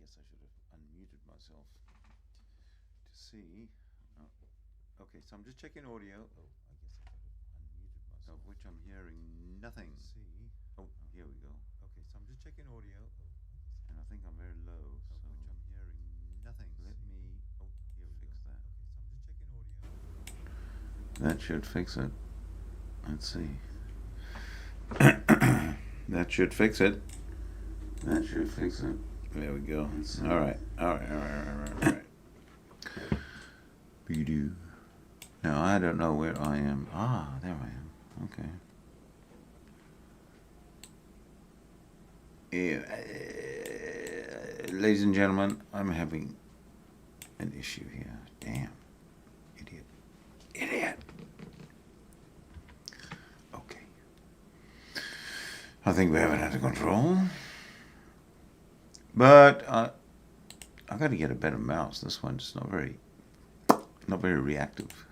guess I should have unmuted myself to see. Okay, so I'm just checking audio. Oh, I guess I should have unmuted myself. Of which I'm hearing nothing. See. Oh, here we go. Okay, so I'm just checking audio. Oh, and I think I'm very low. Of which I'm hearing nothing. Let me. Oh, here we fix that. Okay, so I'm just checking audio. That should fix it. Let's see. That should fix it. That should fix it. There we go. All right. Be-do. Now I don't know where I am. Ah, there I am. Okay. Yeah, ladies and gentlemen, I'm having an issue here. Damn. Idiot. Okay. I think we have it under control. But I got to get a better mouse. This one's not very reactive.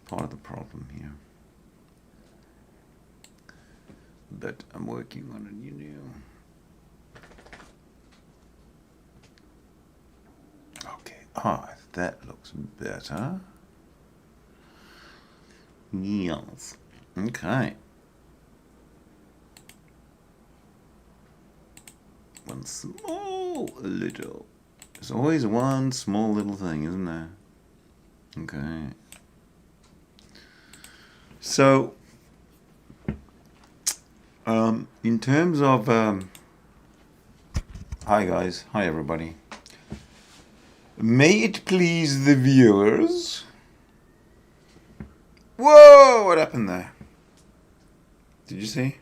Part of the problem here. But I'm working on it, you know. Okay. Ah, that looks better. Yes. Okay. One small little. There's always one small little thing, isn't there? Okay. So, in terms of, hi guys, hi everybody. May it please the viewers. Whoa, what happened there? Did you see?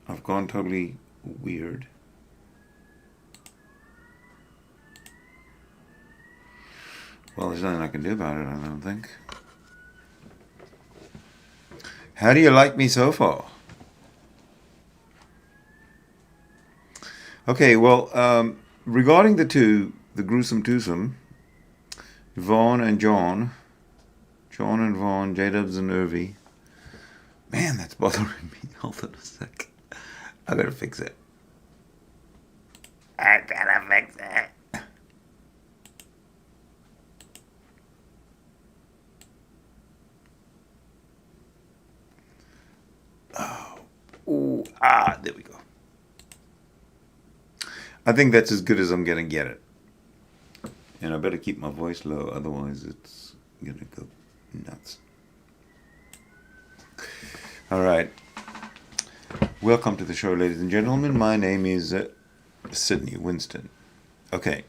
I've gone totally weird. Well, there's nothing I can do about it, I don't think. How do you like me so far? Okay, well, regarding the gruesome twosome, Vaughn and John and Vaughn, Jdubs and Irvy. Man, that's bothering me. Hold on a sec. I gotta fix it. Ooh, there we go. I think that's as good as I'm gonna get it. And I better keep my voice low, otherwise it's gonna go nuts. Alright. Welcome to the show, ladies and gentlemen. My name is Sydney Winston. Okay.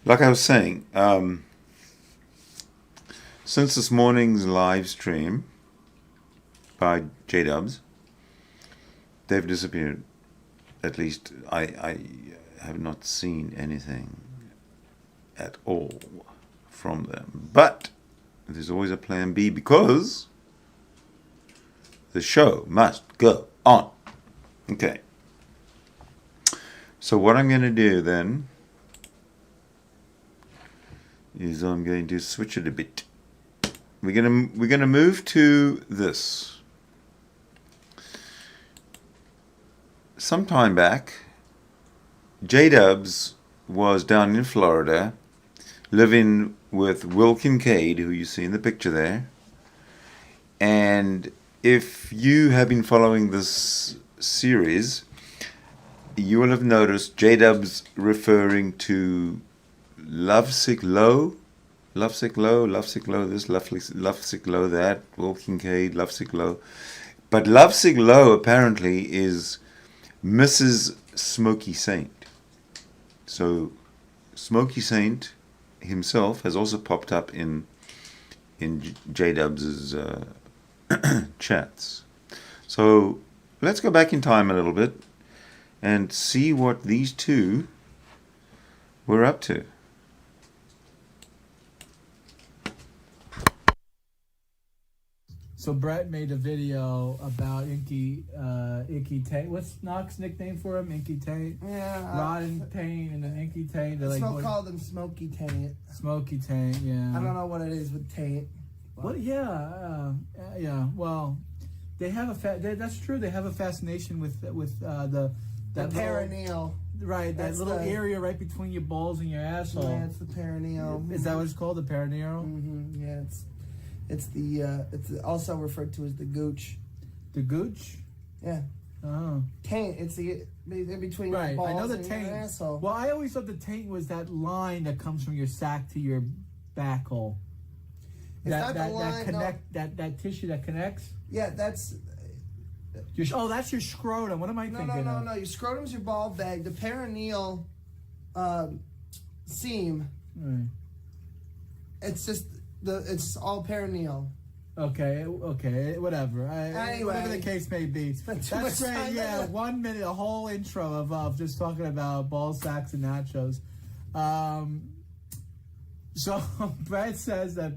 Like I was saying, since this morning's live stream by Jdubs, they've disappeared. At least I have not seen anything at all from them. But there's always a plan B, because the show must go on. Okay. So what I'm going to do then is I'm going to switch it a bit. We're gonna move to this. Some time back, Jdubs was down in Florida, living with Will Kincaid, who you see in the picture there. And if you have been following this series, you will have noticed Jdubs referring to Lovesick Low, Lovesick Low, this, Lovesick Low that, Will Kincaid, Lovesick Low. But Lovesick Low apparently is Mrs. Smokey Saint. So Smokey Saint himself has also popped up in Jdubs's chats. So let's go back in time a little bit and see what these two were up to. So Brett made a video about Inky Taint. What's Knock's nickname for him? Inky Taint? Yeah. Rotten Taint and then Inky Taint. They're Call them Smokey Taint. Smokey Taint, yeah. I don't know what it is with Taint. Well, yeah. Well, they have that's true. They have a fascination with the perineal. That That's little the- area right between your balls and your asshole. Yeah, it's the perineum. Is that what it's called, the perineal? Yeah, it's also referred to as the gooch. The gooch? Yeah. Oh. Taint. It's the in between your Right, balls I know the and taint. your asshole. Well, I always thought the taint was that line that comes from your sack to your back hole. It's not the line, that tissue that connects. Yeah, that's That's your scrotum. What am I thinking? no. Your scrotum's your ball bag. The perineal seam. Right. It's just it's all perineal. Okay, whatever. Anyway. Whatever the case may be. Spent too That's much great. time Yeah, there. 1 minute, a whole intro of just talking about ball sacks and nachos. So Brad says that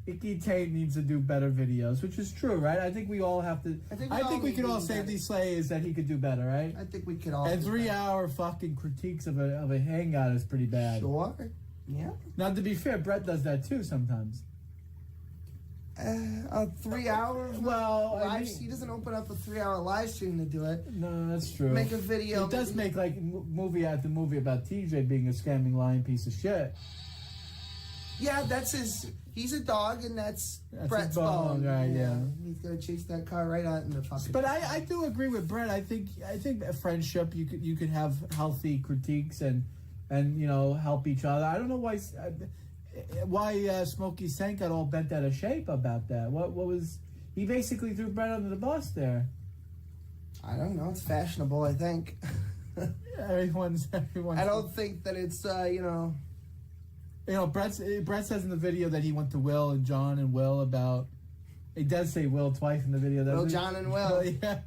Icky Tate needs to do better videos, which is true, right? I think we all have to. I think we could all safely say is that he could do better, right? I think we could all. And do 3 that. hour fucking critiques of a hangout is pretty bad. Sure. Yeah. Now, to be fair, Brett does that too sometimes. A 3 hour. Well, I mean- he doesn't open up a 3 hour live stream to do it. No, that's true. Make a video. It does make like movie after movie about TJ being a scamming lying piece of shit. Yeah, that's his. He's a dog, and that's That's Brett's his bone, right, yeah. He's gonna chase that car right out in the fucking. But I do agree with Brett. I think a friendship you could have healthy critiques and help each other. I don't know why Smokey Sank got all bent out of shape about that. What was he basically threw Brett under the bus there? I don't know. It's fashionable. I think. Everyone's. I don't think that it's Brett says in the video that he went to Will and John and Will about. It does say Will twice in the video. Will, doesn't it? John, and Will. Yeah.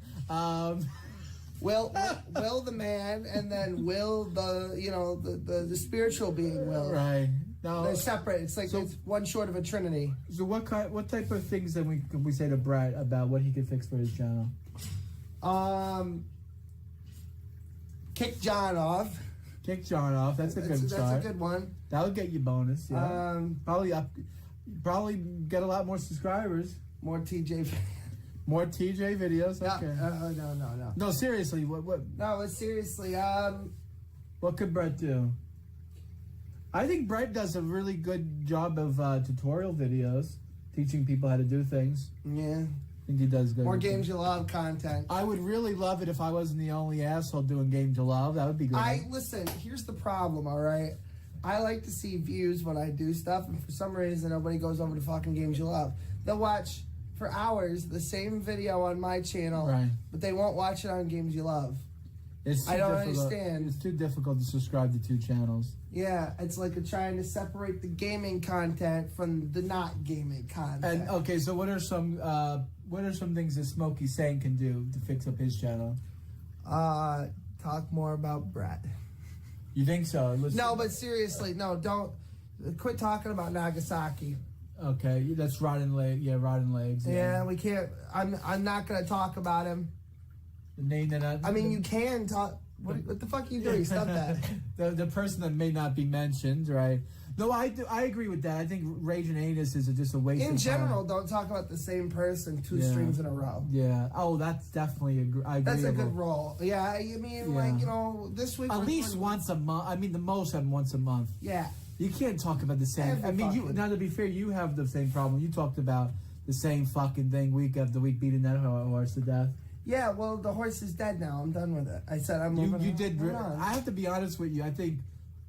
Will the man, and then Will the spiritual being Will. Right. No. They're separate. It's like it's one short of a trinity. So what type of things then can we say to Brett about what he could fix for his channel? Kick John off. Kick John off. That's a good start. That's a good one. That'll get you bonus. Yeah. Probably get a lot more subscribers. More TJ. More TJ videos. Okay. No. No, seriously. What? No, but seriously. What could Brett do? I think Brett does a really good job of tutorial videos, teaching people how to do things. Yeah. I think he does good. More games you love content. I would really love it if I wasn't the only asshole doing games you love. That would be great. Listen, here's the problem, all right? I like to see views when I do stuff, and for some reason, nobody goes over to fucking Games You Love. They'll watch for hours the same video on my channel, Right. but they won't watch it on Games You Love. I don't understand. It's too difficult to subscribe to 2 channels. Yeah, it's like you're trying to separate the gaming content from the not gaming content. And okay, so what are some things that Smokey Sang can do to fix up his channel? Talk more about Brett. You think so? No, but seriously, no, don't quit talking about Nagasaki. Okay, that's rotten leg. Yeah, rotten legs. Yeah, we can't. I'm not gonna talk about him. The name that You can talk. What the fuck are you doing? Stop that. the person that may not be mentioned, right? No, I agree with that. I think Rage and Anus is just a waste In of general, time. don't talk about the same person 2 Yeah. streams in a row. Yeah. Oh, that's definitely That's a good role. Yeah, I mean, this week... At least once a month. I mean, the most of them once a month. Yeah. You can't talk about the same. Now to be fair, you have the same problem. You talked about the same fucking thing week after week, beating that horse to death. Yeah, well, the horse is dead now. I'm done with it. I said I'm moving on. You did. Moving on. I have to be honest with you. I think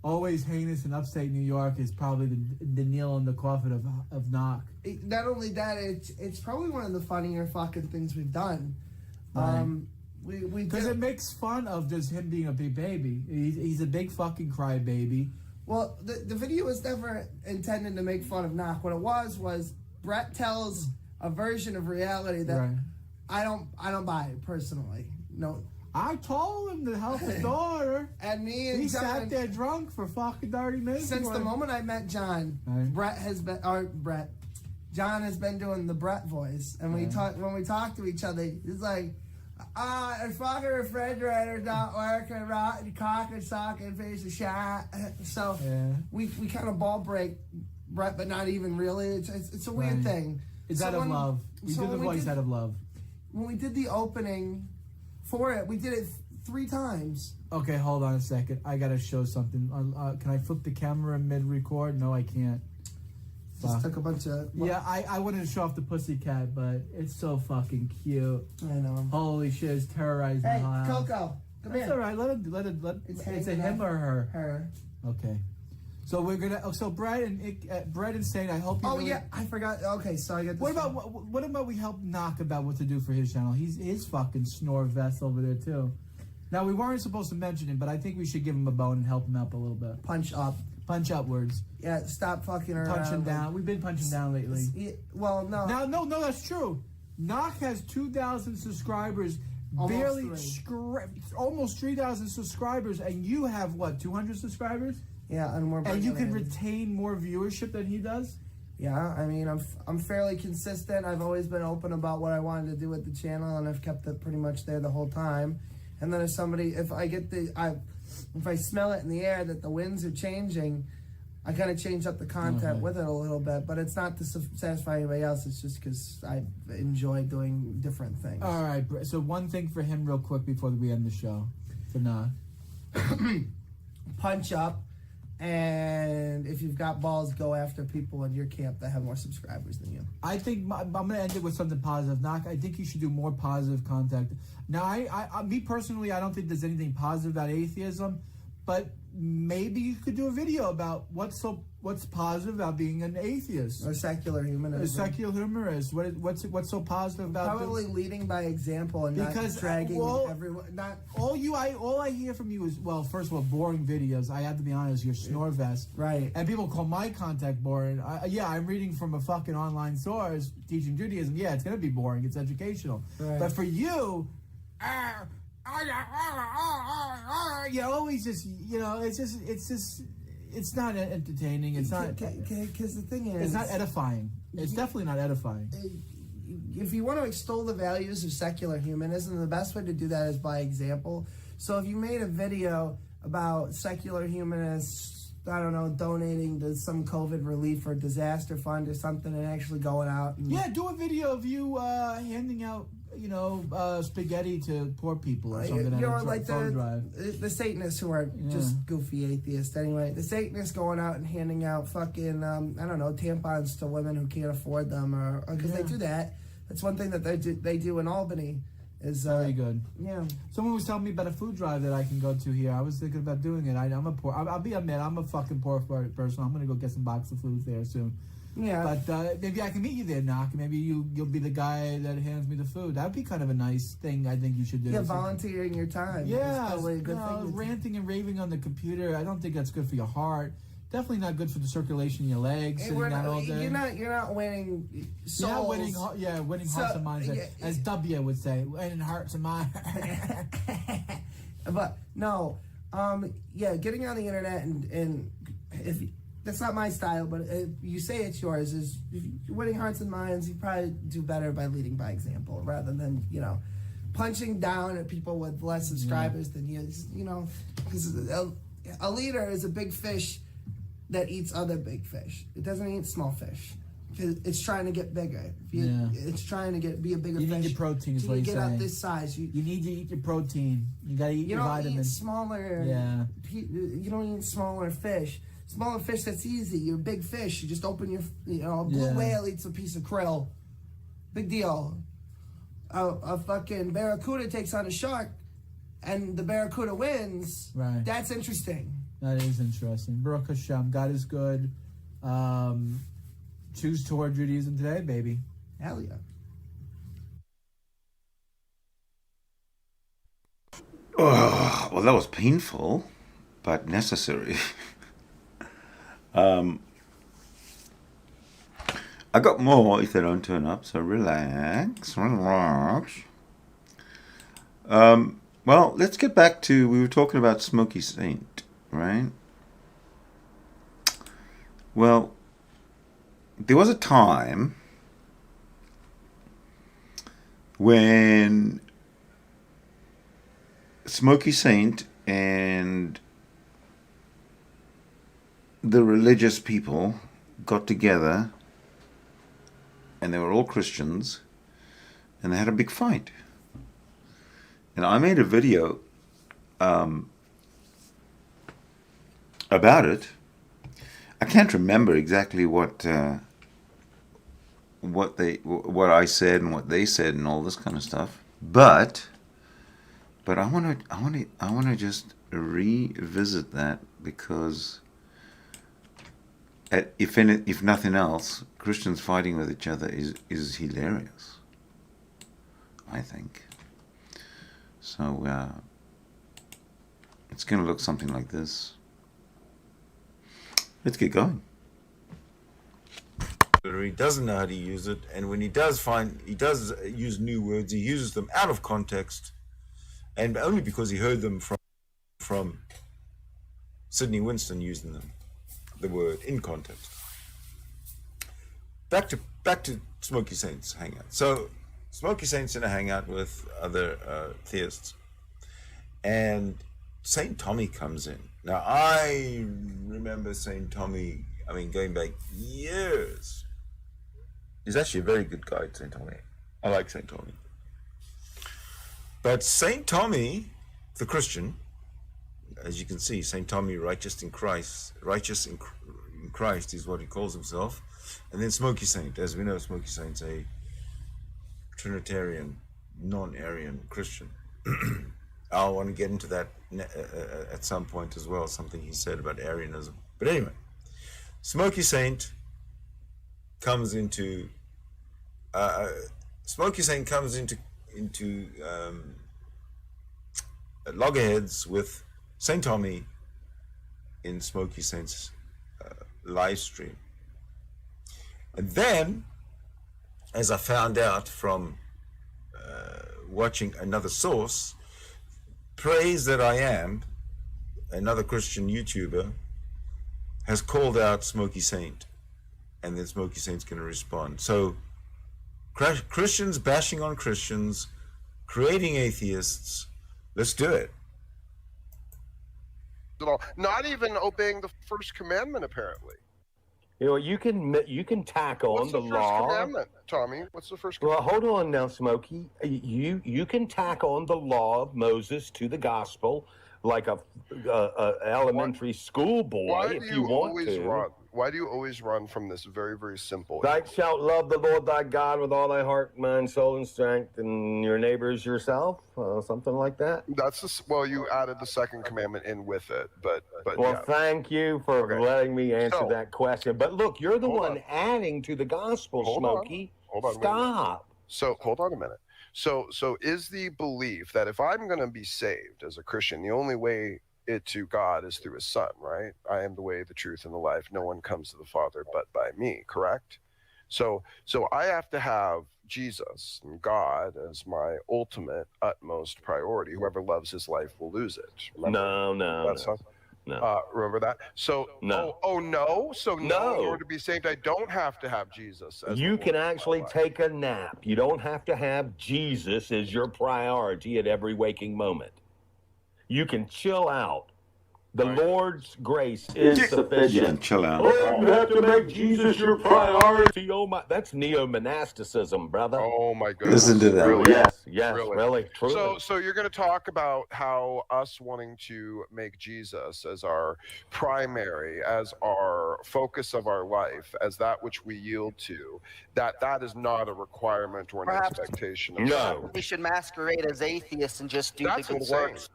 Always Heinous in upstate New York is probably the nail in the coffin of Knock. Not only that, it's probably one of the funnier fucking things we've done. Right. Because it makes fun of just him being a big baby. He's a big fucking crybaby. Well, the video was never intended to make fun of Knock. What it was Brett tells a version of reality that Right. I don't buy it personally. No. I told him to help his daughter. And me and He John, sat there drunk for fucking 30 minutes. since the moment I met John, Right. John has been doing the Brett voice, and when we talk to each other, he's like, the fucking refrigerator's not working, rotten cock and socket piece of shit. So Yeah. we kind of ball break Brett, but not even really. It's a weird Right. thing. It's out of love. You did the voice out of love. When we did the opening for it, we did it 3 times. Okay, hold on a second. I gotta show something. Can I flip the camera mid-record? No, I can't. Just took a bunch of... Yeah, I wanted to show off the pussycat, but it's so fucking cute. I know. Holy shit, it's terrorizing Hey, the house. Coco, come That's here. all right. Let it. It's a him or her. Her. Okay. So we're gonna. So Brett and Saint. I hope you. Oh really, yeah, I forgot. Okay, so I got. This What about we help Knock about what to do for his channel? He's his fucking snore vest over there too. Now we weren't supposed to mention him, but I think we should give him a bone and help him out a little bit. Punch up. Punch upwards. Yeah, stop fucking around. Punching down. We've been punching down lately. Well, no. No, that's true. Knock has 2,000 subscribers. Almost 3,000 subscribers, and you have what, 200 subscribers? Yeah, and we're. And you can retain more viewership than he does. Yeah, I mean, I'm fairly consistent. I've always been open about what I wanted to do with the channel, and I've kept it pretty much there the whole time. And then if I smell it in the air that the winds are changing, I kind of change up the content with it a little bit. But it's not to satisfy anybody else. It's just because I enjoy doing different things. All right. So one thing for him real quick before we end the show. For Knock. Punch up. And if you've got balls, go after people in your camp that have more subscribers than you. I think I'm going to end it with something positive. Knock, I think you should do more positive content. Now, me personally, I don't think there's anything positive about atheism, but maybe you could do a video about what's positive about being an atheist. Or secular humanism. A secular humorist. What's so positive about probably leading by example and not dragging everyone. Not all I hear from you is, well, first of all, boring videos. I have to be honest, your snore vest. Right. And people call my content boring. I'm reading from a fucking online source teaching Judaism. Yeah, it's gonna be boring. It's educational. Right. But for you, you always just, it's not entertaining. It's not, because the thing is, it's not edifying. It's definitely not edifying. If you want to extol the values of secular humanism, the best way to do that is by example. So if you made a video about secular humanists, I don't know, donating to some COVID relief or disaster fund or something, and actually going out and do a video of you handing out spaghetti to poor people or something. Like the Satanists who are just goofy atheists anyway. The Satanists going out and handing out fucking I don't know, tampons to women who can't afford them, or because they do that. That's one thing that they do in Albany. Is very good. Yeah. Someone was telling me about a food drive that I can go to here. I was thinking about doing it. I'm a poor. I'll be admit, I'm a fucking poor person. I'm gonna go get some box of food there soon. Yeah. But maybe I can meet you there, Knock. Maybe you'll be the guy that hands me the food. That'd be kind of a nice thing. I think you should do. Yeah, volunteering your time. Yeah, probably a good thing. Ranting and raving on the computer. I don't think that's good for your heart. Definitely not good for the circulation in your legs. Sitting down all day. You're not winning souls. You're not winning hearts and minds. As W would say, winning hearts and minds. But no, getting on the internet and if that's not my style, but if you say it's yours, is if you're winning hearts and minds, you probably do better by leading by example rather than punching down at people with less subscribers than you. Because a leader is a big fish that eats other big fish. It doesn't eat small fish. It's trying to get bigger. It's trying to be a bigger fish. You need your protein, is what you're saying. Get up this size. You need to eat your protein. You gotta eat your vitamins. You don't eat smaller. Yeah. You don't eat smaller fish. Smaller fish, that's easy. You're a big fish. You just open your, a blue whale eats a piece of krill. Big deal. A fucking barracuda takes on a shark, and the barracuda wins. Right. That's interesting. That is interesting. Baruch Hashem. God is good. Choose toward Judaism today, baby. Hell yeah. Oh, well, that was painful, but necessary. I got more if they don't turn up, so relax. Well, let's get back to, we were talking about Smokey Saint, right? Well, there was a time when Smokey Saint and the religious people got together, and they were all Christians, and they had a big fight. And I made a video about it. I can't remember exactly what I said and what they said and all this kind of stuff. But I want to just revisit that because if nothing else, Christians fighting with each other is hilarious, I think. So it's going to look something like this. Let's get going. He doesn't know how to use it, and when he does use new words, he uses them out of context, and only because he heard them from Sidney Winston using the word in context. Back to Smokey Saint's hangout. So Smokey Saint's in a hangout with other theists, and Saint Tommy comes in. Now I remember Saint Tommy. I mean, going back years. He's actually a very good guy, Saint Tommy. I like Saint Tommy. But Saint Tommy, the Christian, as you can see, Saint Tommy, righteous in Christ is what he calls himself. And then Smokey Saint, as we know, Smokey Saint's a Trinitarian, non-Arian Christian. I want to get into that at some point as well, something he said about Arianism. But anyway, Smokey Saint comes into loggerheads with Saint Tommy in Smokey Saint's live stream. And then, as I found out from watching another source, Praise That I Am, another Christian YouTuber, has called out Smokey Saint, and then Smokey Saint's going to respond. So Christians bashing on Christians, creating atheists, let's do it. Not even obeying the first commandment, apparently. You know, you can tack on What's the the first law. commandment, Tommy? What's the first Well, commandment? hold on now, Smokey. You can tack on the law of Moses to the gospel like a elementary school boy Why if do you you want always to. run? Why do you always run from this very, very simple? Thou shalt love the Lord thy God with all thy heart, mind, soul, and strength, and your neighbors yourself, something like that. Well, you added the second commandment in with it, but Well, yeah. thank you for Okay. letting me answer So- that question. But look, you're the Hold one on. adding to the gospel, Hold on. Smokey. Hold on, wait a minute. Stop. So hold on a minute. So is the belief that if I'm going to be saved as a Christian, the only way to God is through his son, right? I am the way, the truth, and the life. No one comes to the Father but by me, correct? So I have to have Jesus and God as my ultimate, utmost priority. Whoever loves his life will lose it. Remember No. that song? No. Remember that? So No. Oh no. So No. in order to be saved, I don't have to have Jesus. As You the can Lord of my actually life. take a nap. You don't have to have Jesus as your priority at every waking moment. You can chill out. The Lord's grace is sufficient. Chill out. Oh, you have to make Jesus your priority. Oh my, that's neo-monasticism, brother. Oh my goodness. Listen to that. Really? Yes, really, truly. So you're going to talk about how us wanting to make Jesus as our primary, as our focus of our life, as that which we yield to, that is not a requirement or an Perhaps- expectation of No. God. We should masquerade as atheists and just do That's the good insane. works.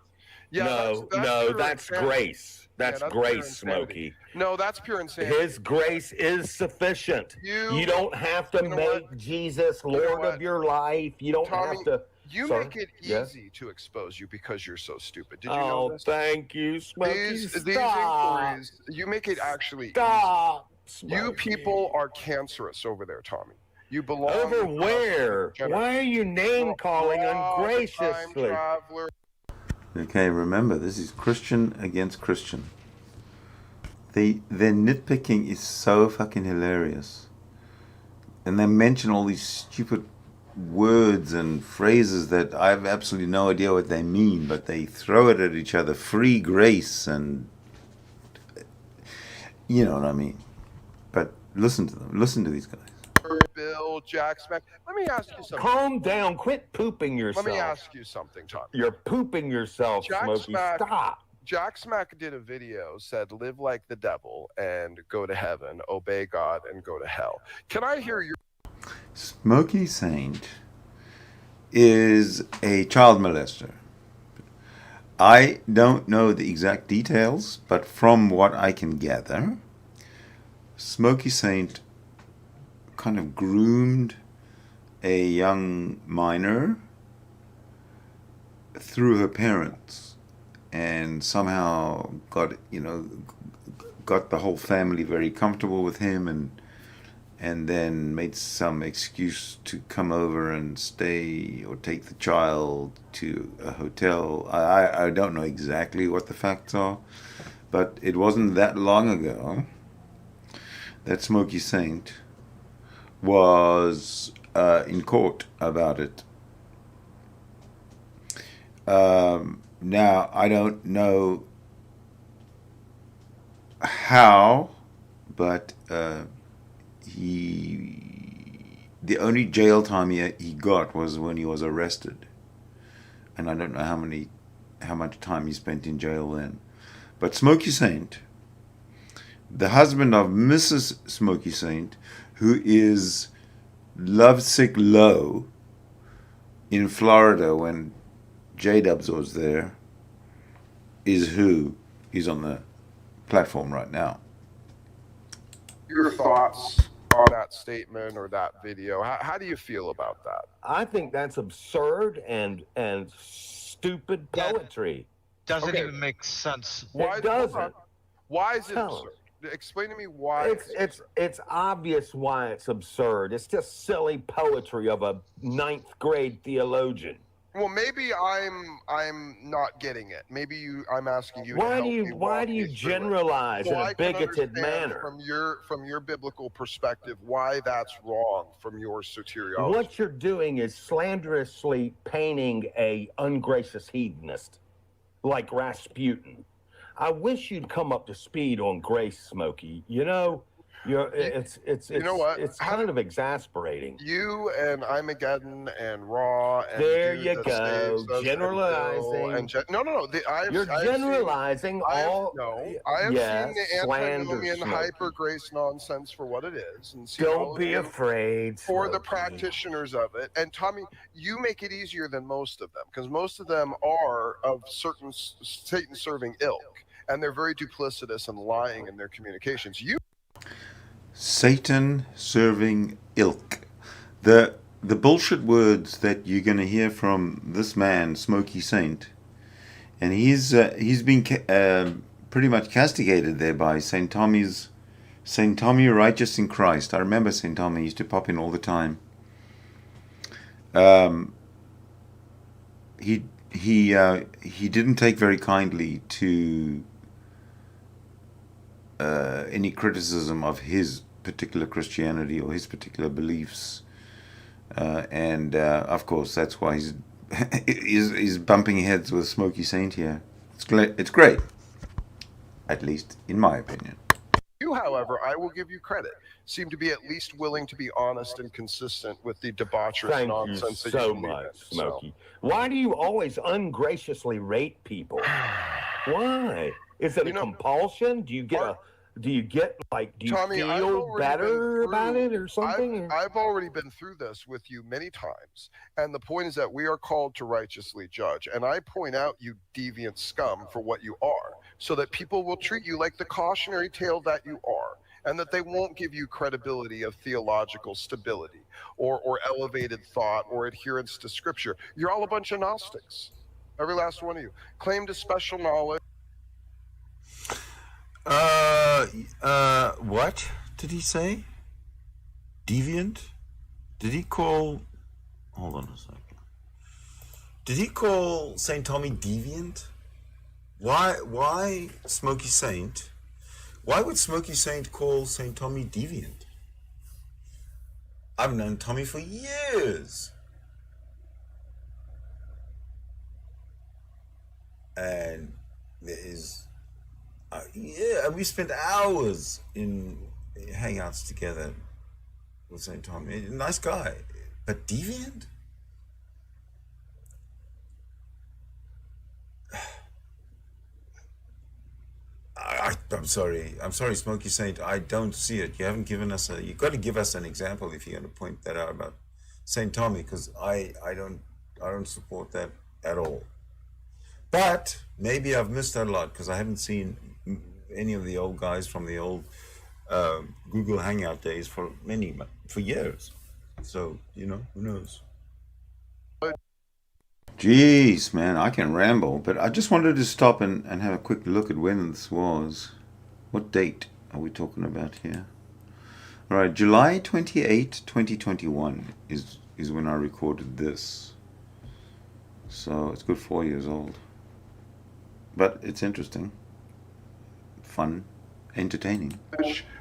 Yeah, no, pure that's insanity. grace. That's that's pure grace, insanity. Smokey. No, that's pure insanity. His grace is sufficient. You don't have to you know make what? Jesus You know Lord what? of your life. You don't Tommy, have to. You Sorry? make it Yes? easy to expose you because you're so stupid. Did you know Oh, this? thank you, Smokey. These Stop. inquiries, you make it actually Stop. easy. You Smokey. people are cancerous over there, Tommy. You belong Over with us, where? Jenner. Why are you name calling You're all the time ungraciously? traveler. Okay, remember, this is Christian against Christian. Their nitpicking is so fucking hilarious. And they mention all these stupid words and phrases that I have absolutely no idea what they mean, but they throw it at each other. Free grace and... You know what I mean. But listen to them. Listen to these guys. Bill, Jack Smack. Let me ask you something. Calm down. Quit pooping yourself. Let me ask you something, Tommy. You're pooping yourself, Jack Smokey. Smack- Stop. Jack Smack did a video, said live like the devil and go to heaven, obey God and go to hell. Can I hear your Smokey Saint is a child molester. I don't know the exact details, but from what I can gather, Smokey Saint kind of groomed a young minor through her parents and somehow got the whole family very comfortable with him, and then made some excuse to come over and stay or take the child to a hotel. I don't know exactly what the facts are, but it wasn't that long ago that Smokey Saint was in court about it. Now, I don't know how, but the only jail time he got was when he was arrested, and I don't know how much time he spent in jail then. But Smokey Saint, the husband of Mrs. Smokey Saint, who is lovesick low in Florida when Jdubs was there, is who is on the platform right now. your thoughts on that statement or that video? How do you feel about that? I think that's absurd and stupid Yeah. poetry. Doesn't Okay. even make sense. Why It doesn't. Why is it Tell absurd? Explain to me why. It's obvious why it's absurd. It's just silly poetry of a 9th grade theologian. Well, maybe I'm not getting it. Maybe I'm asking you. to Why help do me you walk me through it. generalize So in I a can bigoted understand manner? from your biblical perspective why that's wrong from your soteriology. What you're doing is slanderously painting a ungracious hedonist like Rasputin. I wish you'd come up to speed on grace, Smokey. It's You know what? It's How kind of exasperating. You and Imageddon and Raw and There Dude you That go. Saves Us and Generalizing. Bill and no. You're generalizing all. I have yes, seen the slander, antinomian Smokey. hyper grace nonsense for what it is, and seen all Don't of be you afraid. for the Smokey. practitioners of it. And Tommy, you make it easier than most of them because most of them are of certain Satan-serving ilk, and they're very duplicitous and lying in their communications. You Satan serving ilk. The bullshit words that you're going to hear from this man, Smokey Saint, and he's been pretty much castigated there by Saint Tommy Righteous in Christ. I remember Saint Tommy used to pop in all the time. He didn't take very kindly to any criticism of his particular Christianity or his particular beliefs, and of course that's why he's bumping heads with Smokey Saint here. It's great, at least in my opinion. You, however, I will give you credit, seem to be at least willing to be honest and consistent with the debaucherous Thank you nonsense that so you believe much, in. Smokey. Why do you always ungraciously rate people? Why? Is it a compulsion? Do you get do you Tommy, I've feel already better been about through- it or something? I've already been through this with you many times, and the point is that we are called to righteously judge, and I point out you deviant scum for what you are, so that people will treat you like the cautionary tale that you are, and that they won't give you credibility of theological stability or elevated thought or adherence to Scripture. You're all a bunch of Gnostics, every last one of you. Claim to special knowledge. What did he say? Deviant? Did he call... Hold on a second. Did he call St. Tommy deviant? Why Smokey Saint? Why would Smokey Saint call St. Tommy deviant? I've known Tommy for years. And there is... yeah, we spent hours in hangouts together. with St. Tommy. Nice guy, but deviant? I'm sorry. I'm sorry, Smokey Saint. I don't see it. You haven't given us a. You've got to give us an example if you're going to point that out about St. Tommy, because I don't support that at all. But maybe I've missed that a lot because I haven't seen any of the old guys from the old Google Hangout days for years. So who knows? Jeez, man, I can ramble, but I just wanted to stop and have a quick look at when this was. What date are we talking about here? All right, July 28, 2021 is when I recorded this. So it's good 4 years old. But it's interesting, fun, entertaining.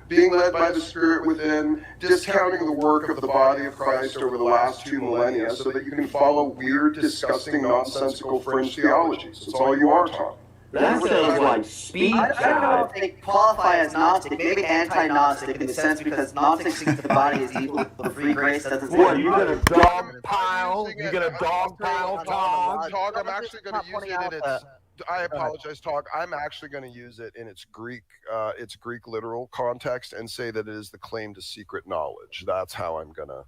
Being led by the Spirit within, discounting the work of the body of Christ over the last 2 millennia so that you can follow weird, disgusting, nonsensical fringe theologies. That's all you are, Tom. That sounds like speed I don't know if they qualify as Gnostic, maybe anti-Gnostic in the sense because Gnostics think the body is evil, the free grace doesn't say. What, you gonna dog pile? You gonna dog pile, Tom? Tog, I'm actually going to use it in its. I apologize, Tog. I'm actually going to use it in its Greek literal context and say that it is the claim to secret knowledge. That's how I'm gonna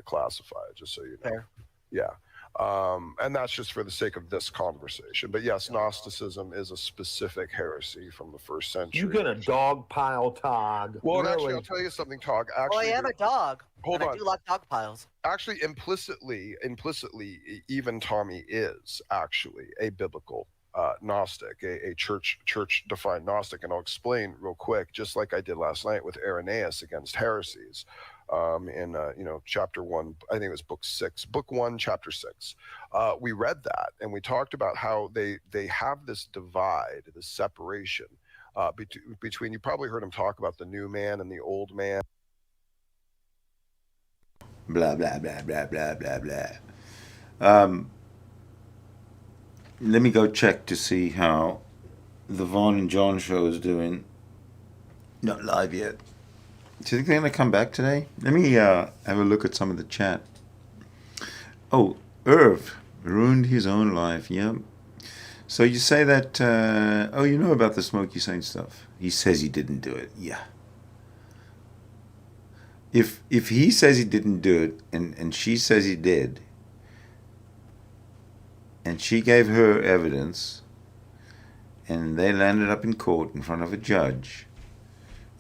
classify it. Just so you know. Fair. Yeah. And that's just for the sake of this conversation. But yes, Gnosticism is a specific heresy from the first century. You're gonna dog pile, Tog. Well, really? actually, I'll tell you something, Tog. Well, Actually, I am a dog. Hold and on. I do like dog piles. Actually, implicitly, even Tommy is actually a biblical Gnostic, a church-defined Gnostic, and I'll explain real quick, just like I did last night with Irenaeus against heresies, in chapter 1. I think it was book 1, chapter 6. We read that, and we talked about how they have this divide, this separation between. You probably heard him talk about the new man and the old man. Blah blah blah blah blah blah blah. Let me go check to see how the Vaughn and John show is doing. Not live yet. Do you think they're going to come back today? Let me have a look at some of the chat. Oh, Irv ruined his own life. Yeah. So you say that, you know about the Smokey Saint stuff. He says he didn't do it. Yeah. If he says he didn't do it and she says he did, and she gave her evidence, and they landed up in court in front of a judge,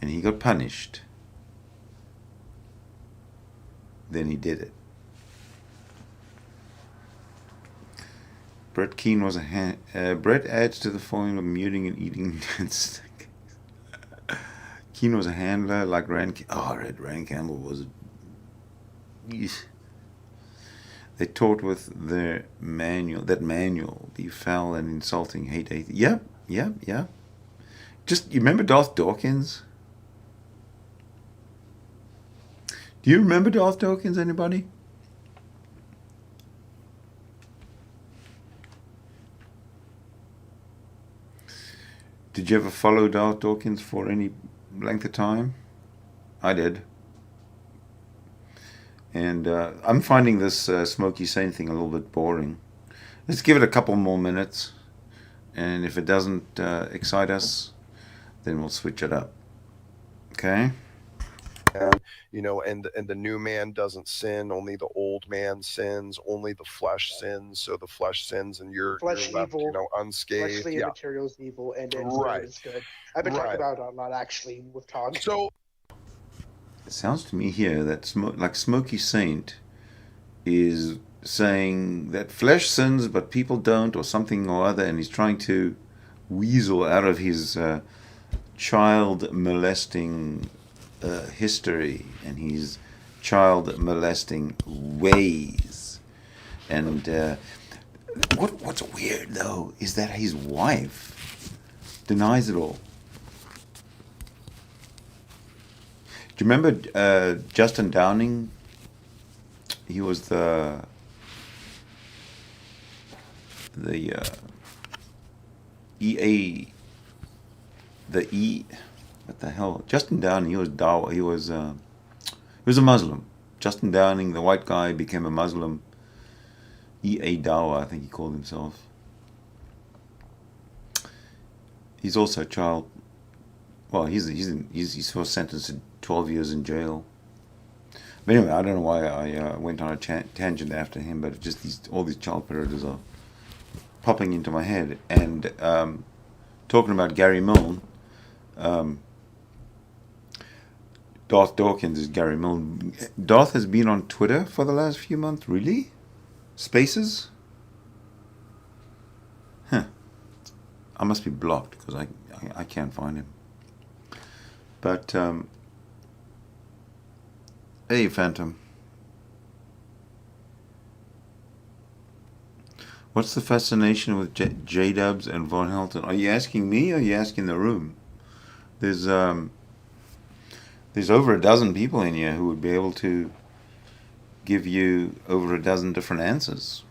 and he got punished, then he did it. Brett Keane was Brett adds to the following of muting and eating. Keane was a handler like Rand. Oh, I read Rand Campbell was. They taught with their manual. That manual, the foul and insulting hate atheist. Yep. Just you remember Darth Dawkins? Do you remember Darth Dawkins? Anybody? Did you ever follow Darth Dawkins for any length of time? I did. And I'm finding this Smokey Saint thing a little bit boring. Let's give it a couple more minutes. And if it doesn't excite us, then we'll switch it up. Okay? And the new man doesn't sin, only the old man sins, only the flesh sins. So the flesh sins and you're left, evil, unscathed. Fleshly and materials evil, and right. Is good. I've been talking about it a lot actually with Todd. So it sounds to me here that Smokey Saint is saying that flesh sins but people don't, or something or other, and he's trying to weasel out of his child molesting history and his child molesting ways. And what's weird though is that his wife denies it all. Do you remember Justin Downing? He was the what the hell? Justin Downing. He was who's a Muslim. Justin Downing, the white guy, became a Muslim. E.A. Dawa, I think he called himself. He's also a child. Well, he's first sentenced to 12 years in jail. But anyway, I don't know why I went on a tangent after him, but just all these child predators are popping into my head. And talking about Gary Milne, Darth Dawkins is Gary Milne. Darth has been on Twitter for the last few months. Really? Spaces? Huh. I must be blocked because I can't find him. But, hey, Phantom. What's the fascination with Jdubs and Von Helton? Are you asking me or are you asking the room? There's over a dozen people in here who would be able to give you over a dozen different answers.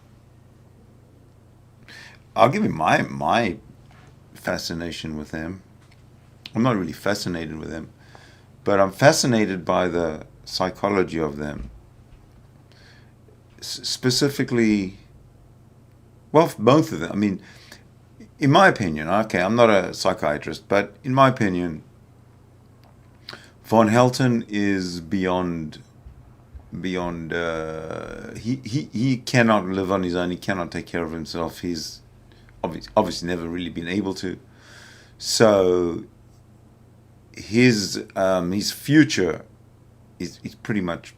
I'll give you my fascination with them. I'm not really fascinated with them, but I'm fascinated by the psychology of them. Specifically, well, both of them. I mean, in my opinion, okay, I'm not a psychiatrist, but in my opinion, Von Helton is beyond. He cannot live on his own. He cannot take care of himself. He's obviously never really been able to. So his future is pretty much,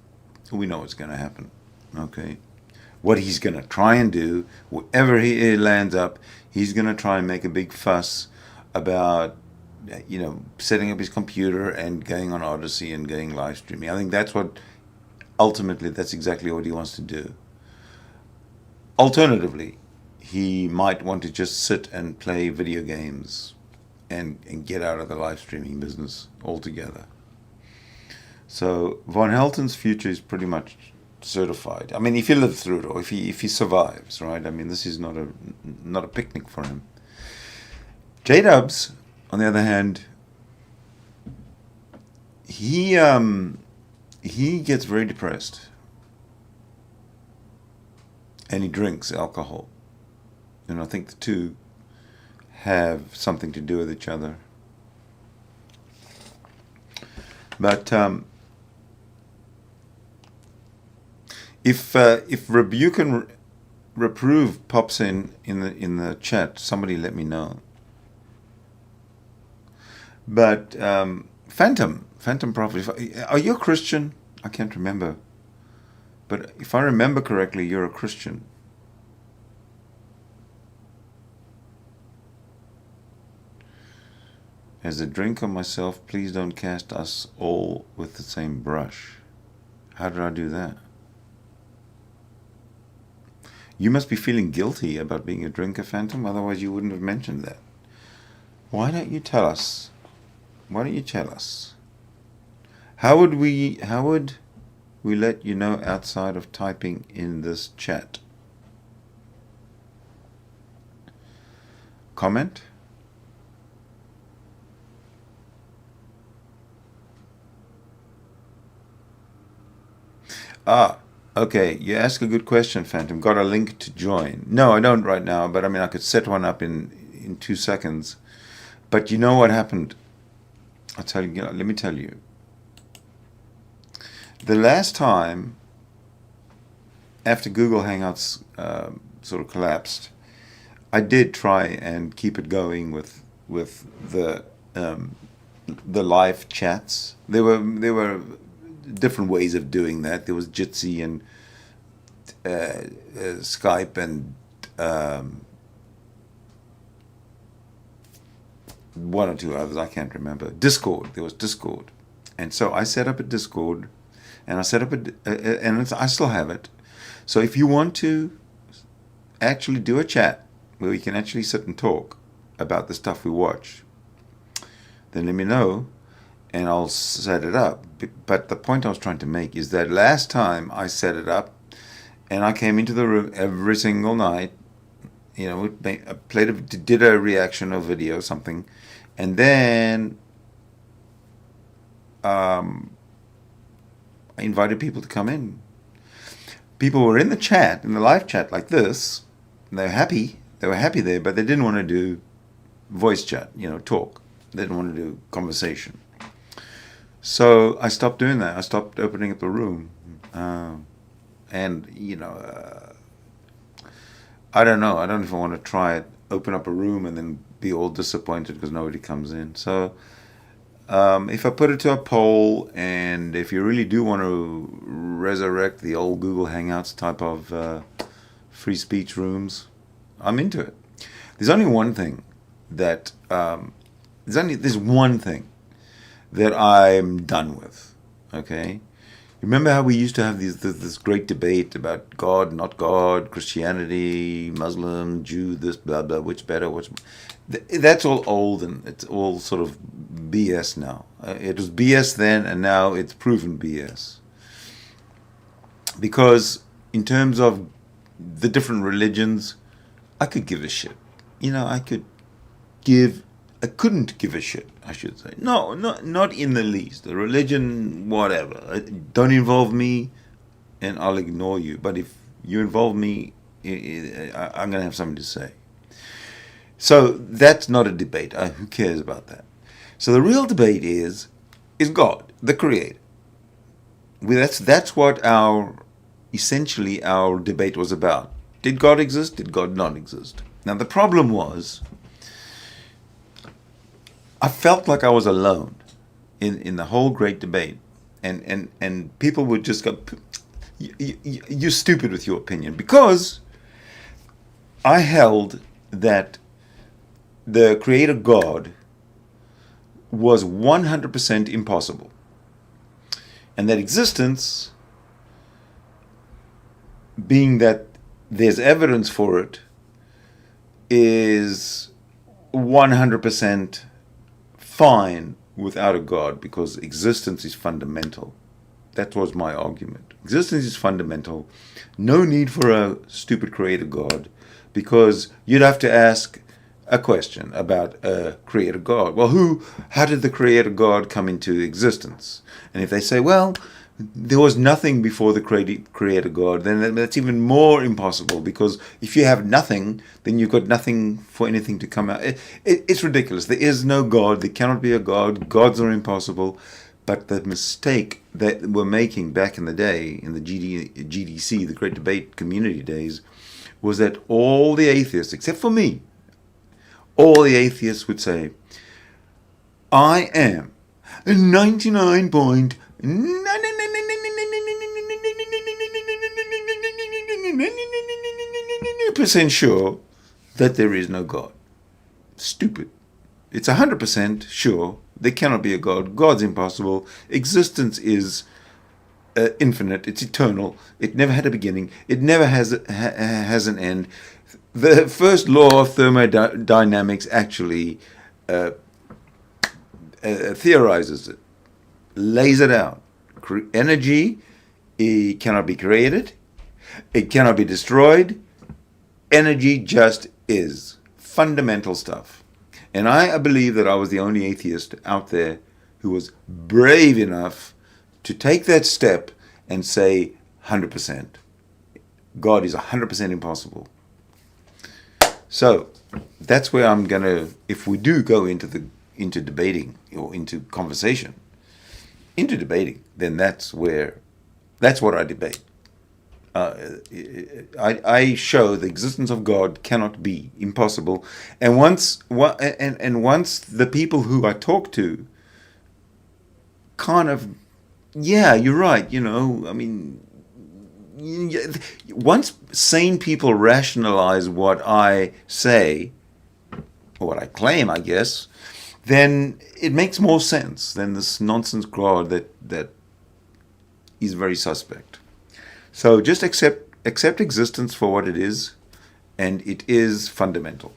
we know what's going to happen. Okay, what he's going to try and do, wherever he lands up, he's going to try and make a big fuss about, setting up his computer and going on Odyssey and going live streaming. I think ultimately that's exactly what he wants to do. Alternatively, he might want to just sit and play video games and get out of the live streaming business altogether. So Von Helton's future is pretty much certified. I mean, if he lives through it, or if he survives, right? I mean, this is not a picnic for him. Jdubs, on the other hand, he gets very depressed, and he drinks alcohol, and I think the two have something to do with each other. But if rebuke and reprove pops in the chat, somebody let me know. But Phantom Prophet, are you a Christian? I can't remember. But if I remember correctly, you're a Christian. As a drinker myself, please don't cast us all with the same brush. How did I do that? You must be feeling guilty about being a drinker, Phantom, otherwise you wouldn't have mentioned that. Why don't you tell us? Why don't you tell us? How would we let you know outside of typing in this chat? Comment? Okay, you ask a good question, Phantom. Got a link to join? No, I don't right now, but I mean, I could set one up in 2 seconds. But you know what happened? I'll tell you, let me tell you. The last time, after Google Hangouts sort of collapsed, I did try and keep it going with the live chats. There were different ways of doing that. There was Jitsi and Skype and one or two others. I can't remember. Discord. There was Discord, and so I set up a Discord, and I set up and I still have it. So if you want to actually do a chat where we can actually sit and talk about the stuff we watch, then let me know, and I'll set it up. But the point I was trying to make is that last time I set it up, and I came into the room every single night, did a reaction or video, something, and then I I invited people to come in. People were in the chat, in the live chat like this, and they were happy. They were happy there, but they didn't want to do voice chat, talk. They didn't want to do conversation. So I stopped doing that. I stopped opening up the room. And, I don't know. I don't know if I want to try it, open up a room and then be all disappointed because nobody comes in. So if I put it to a poll, and if you really do want to resurrect the old Google Hangouts type of free speech rooms, I'm into it. There's only one thing that there's one thing that I'm done with. Okay, remember how we used to have this great debate about God, not God, Christianity, Muslim, Jew, this blah blah, which better, which that's all old and it's all sort of BS now. It was BS then, and now it's proven BS. Because in terms of the different religions, I could give a shit. I couldn't give a shit, I should say. No, not in the least. The religion, whatever. Don't involve me, and I'll ignore you. But if you involve me, I'm going to have something to say. So that's not a debate. Who cares about that? So the real debate is God, the Creator. That's what essentially our debate was about. Did God exist? Did God not exist? Now the problem was, I felt like I was alone in the whole great debate, and people would just go, "You're stupid with your opinion," because I held that the Creator God was 100% impossible, and that existence, being that there's evidence for it, is 100% fine without a God, because existence is fundamental. That was my argument. Existence is fundamental. No need for a stupid Creator God, because you'd have to ask a question about a Creator God. Well, how did the Creator God come into existence? And if they say, well, there was nothing before the Creator God, then that's even more impossible, because if you have nothing, then you've got nothing for anything to come out. It's ridiculous. There is no God. There cannot be a God. Gods are impossible. But the mistake that we're making back in the day, in the GDC, the Great Debate Community days, was that all the atheists, except for me, all the atheists would say, I am 99% sure that there is no God. Stupid. It's 100% sure there cannot be a God. God's impossible. Existence is infinite. It's eternal. It never had a beginning. It never has an end. The first law of thermodynamics actually theorizes it, lays it out. Energy, it cannot be created. It cannot be destroyed. Energy just is. Fundamental stuff. And I believe that I was the only atheist out there who was brave enough to take that step and say 100%. God is 100% impossible. So that's where I'm going to, if we do go into debating or into conversation, into debating, then that's what I debate. I show the existence of God cannot be, impossible. And once the people who I talk to kind of, yeah, you're right, I mean, once sane people rationalize what I say, or what I claim, I guess, then it makes more sense than this nonsense God that is very suspect. So just accept existence for what it is, and it is fundamental.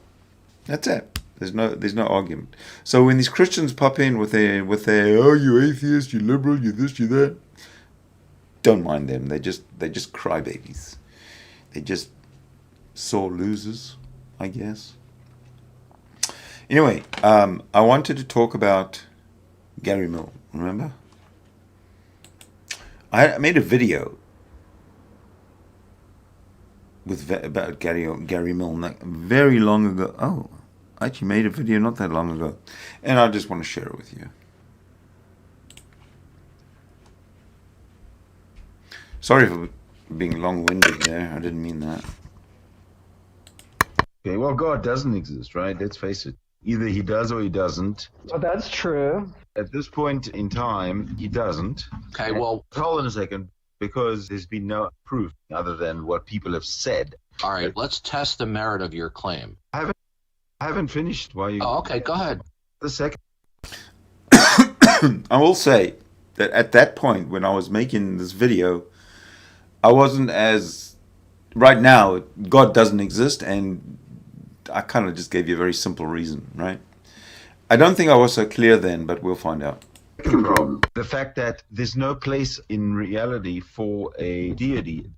That's it. There's no argument. So when these Christians pop in with their oh, you atheist, you liberal, you this, you that, don't mind them. They're just crybabies. They're just sore losers, I guess. Anyway, I wanted to talk about Gary Mill. Remember? I made a video about Gary Milne very long ago. Oh, I actually made a video not that long ago, and I just want to share it with you. Sorry for being long-winded there. I didn't mean that. Okay, well, God doesn't exist, right? Let's face it. Either he does or he doesn't. Well, that's true. At this point in time, he doesn't. Okay, well, hold on a second, because there's been no proof other than what people have said. all right, let's test the merit of your claim. I haven't finished. Why you? Oh, okay, go ahead. The second. I will say that at that point when I was making this video, I wasn't as... Right now, God doesn't exist, and I kind of just gave you a very simple reason, right? I don't think I was so clear then, but we'll find out. Problem. The fact that there's no place in reality for a deity,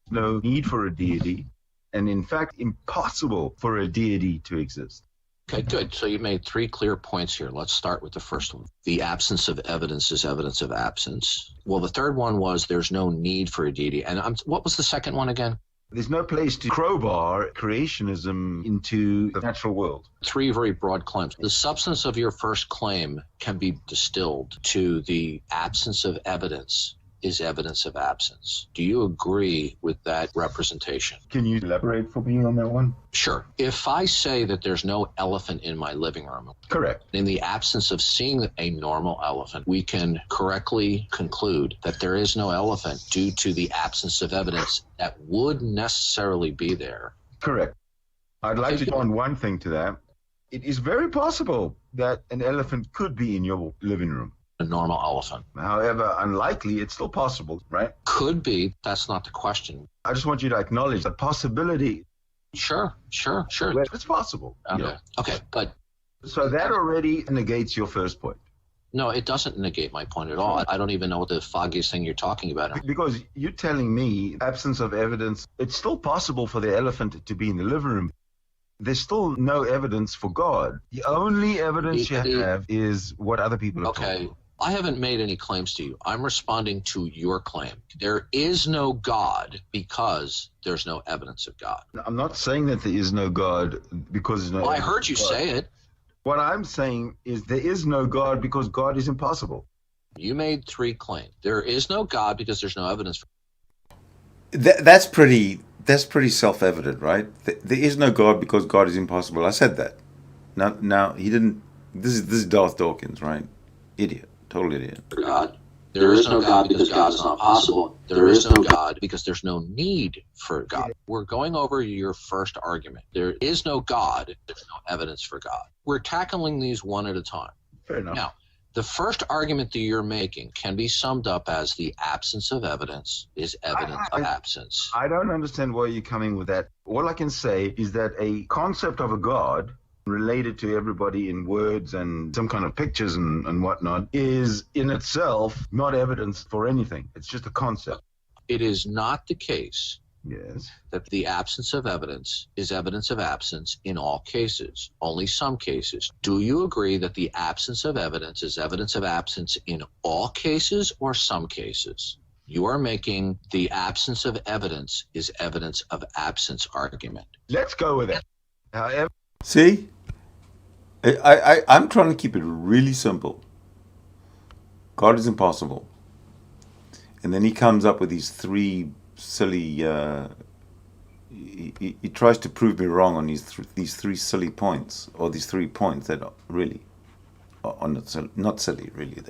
no need for a deity, and in fact, impossible for a deity to exist. Okay, good. So you made 3 clear points here. Let's start with the first one. The absence of evidence is evidence of absence. Well, the third one was there's no need for a deity. And what was the second one again? There's no place to crowbar creationism into the natural world. 3 very broad claims. The substance of your first claim can be distilled to the absence of evidence is evidence of absence. Do you agree with that representation? Can you elaborate for me on that one? Sure. If I say that there's no elephant in my living room, correct. In the absence of seeing a normal elephant, we can correctly conclude that there is no elephant due to the absence of evidence that would necessarily be there. Correct. I'd like to add on one thing to that. It is very possible that an elephant could be in your living room. A normal elephant. However unlikely, it's still possible, right? Could be. That's not the question. I just want you to acknowledge the possibility. Sure. It's possible. Okay. You know? Okay, but... So that already negates your first point. No, it doesn't negate my point at all. I don't even know what the foggiest thing you're talking about. Because you're telling me, absence of evidence, it's still possible for the elephant to be in the living room. There's still no evidence for God. The only evidence you have is what other people have told you. I haven't made any claims to you. I'm responding to your claim. There is no God because there's no evidence of God. I'm not saying that there is no God because there's no Well, I heard you say it. What I'm saying is there is no God because God is impossible. You made 3 claims. There is no God because there's no evidence. That's pretty self-evident, right? There is no God because God is impossible. I said that. Now he didn't... This is Darth Dawkins, right? Idiot. Total idiot. God. There is no God because God is not possible. There is no God because there's no need for God. We're going over your first argument. There is no God. There's no evidence for God. We're tackling these one at a time. Fair enough. Now, the first argument that you're making can be summed up as the absence of evidence is evidence of absence. I don't understand why you're coming with that. All I can say is that a concept of a God related to everybody in words and some kind of pictures and whatnot is in itself not evidence for anything. It's just a concept. It is not the case Yes. that the absence of evidence is evidence of absence in all cases, only some cases. Do you agree that the absence of evidence is evidence of absence in all cases or some cases? You are making the absence of evidence is evidence of absence argument. Let's go with it. However, See? I'm trying to keep it really simple. God is impossible. And then he comes up with these 3 silly... He tries to prove me wrong on these 3 silly points, or these 3 points that are really are not silly, really.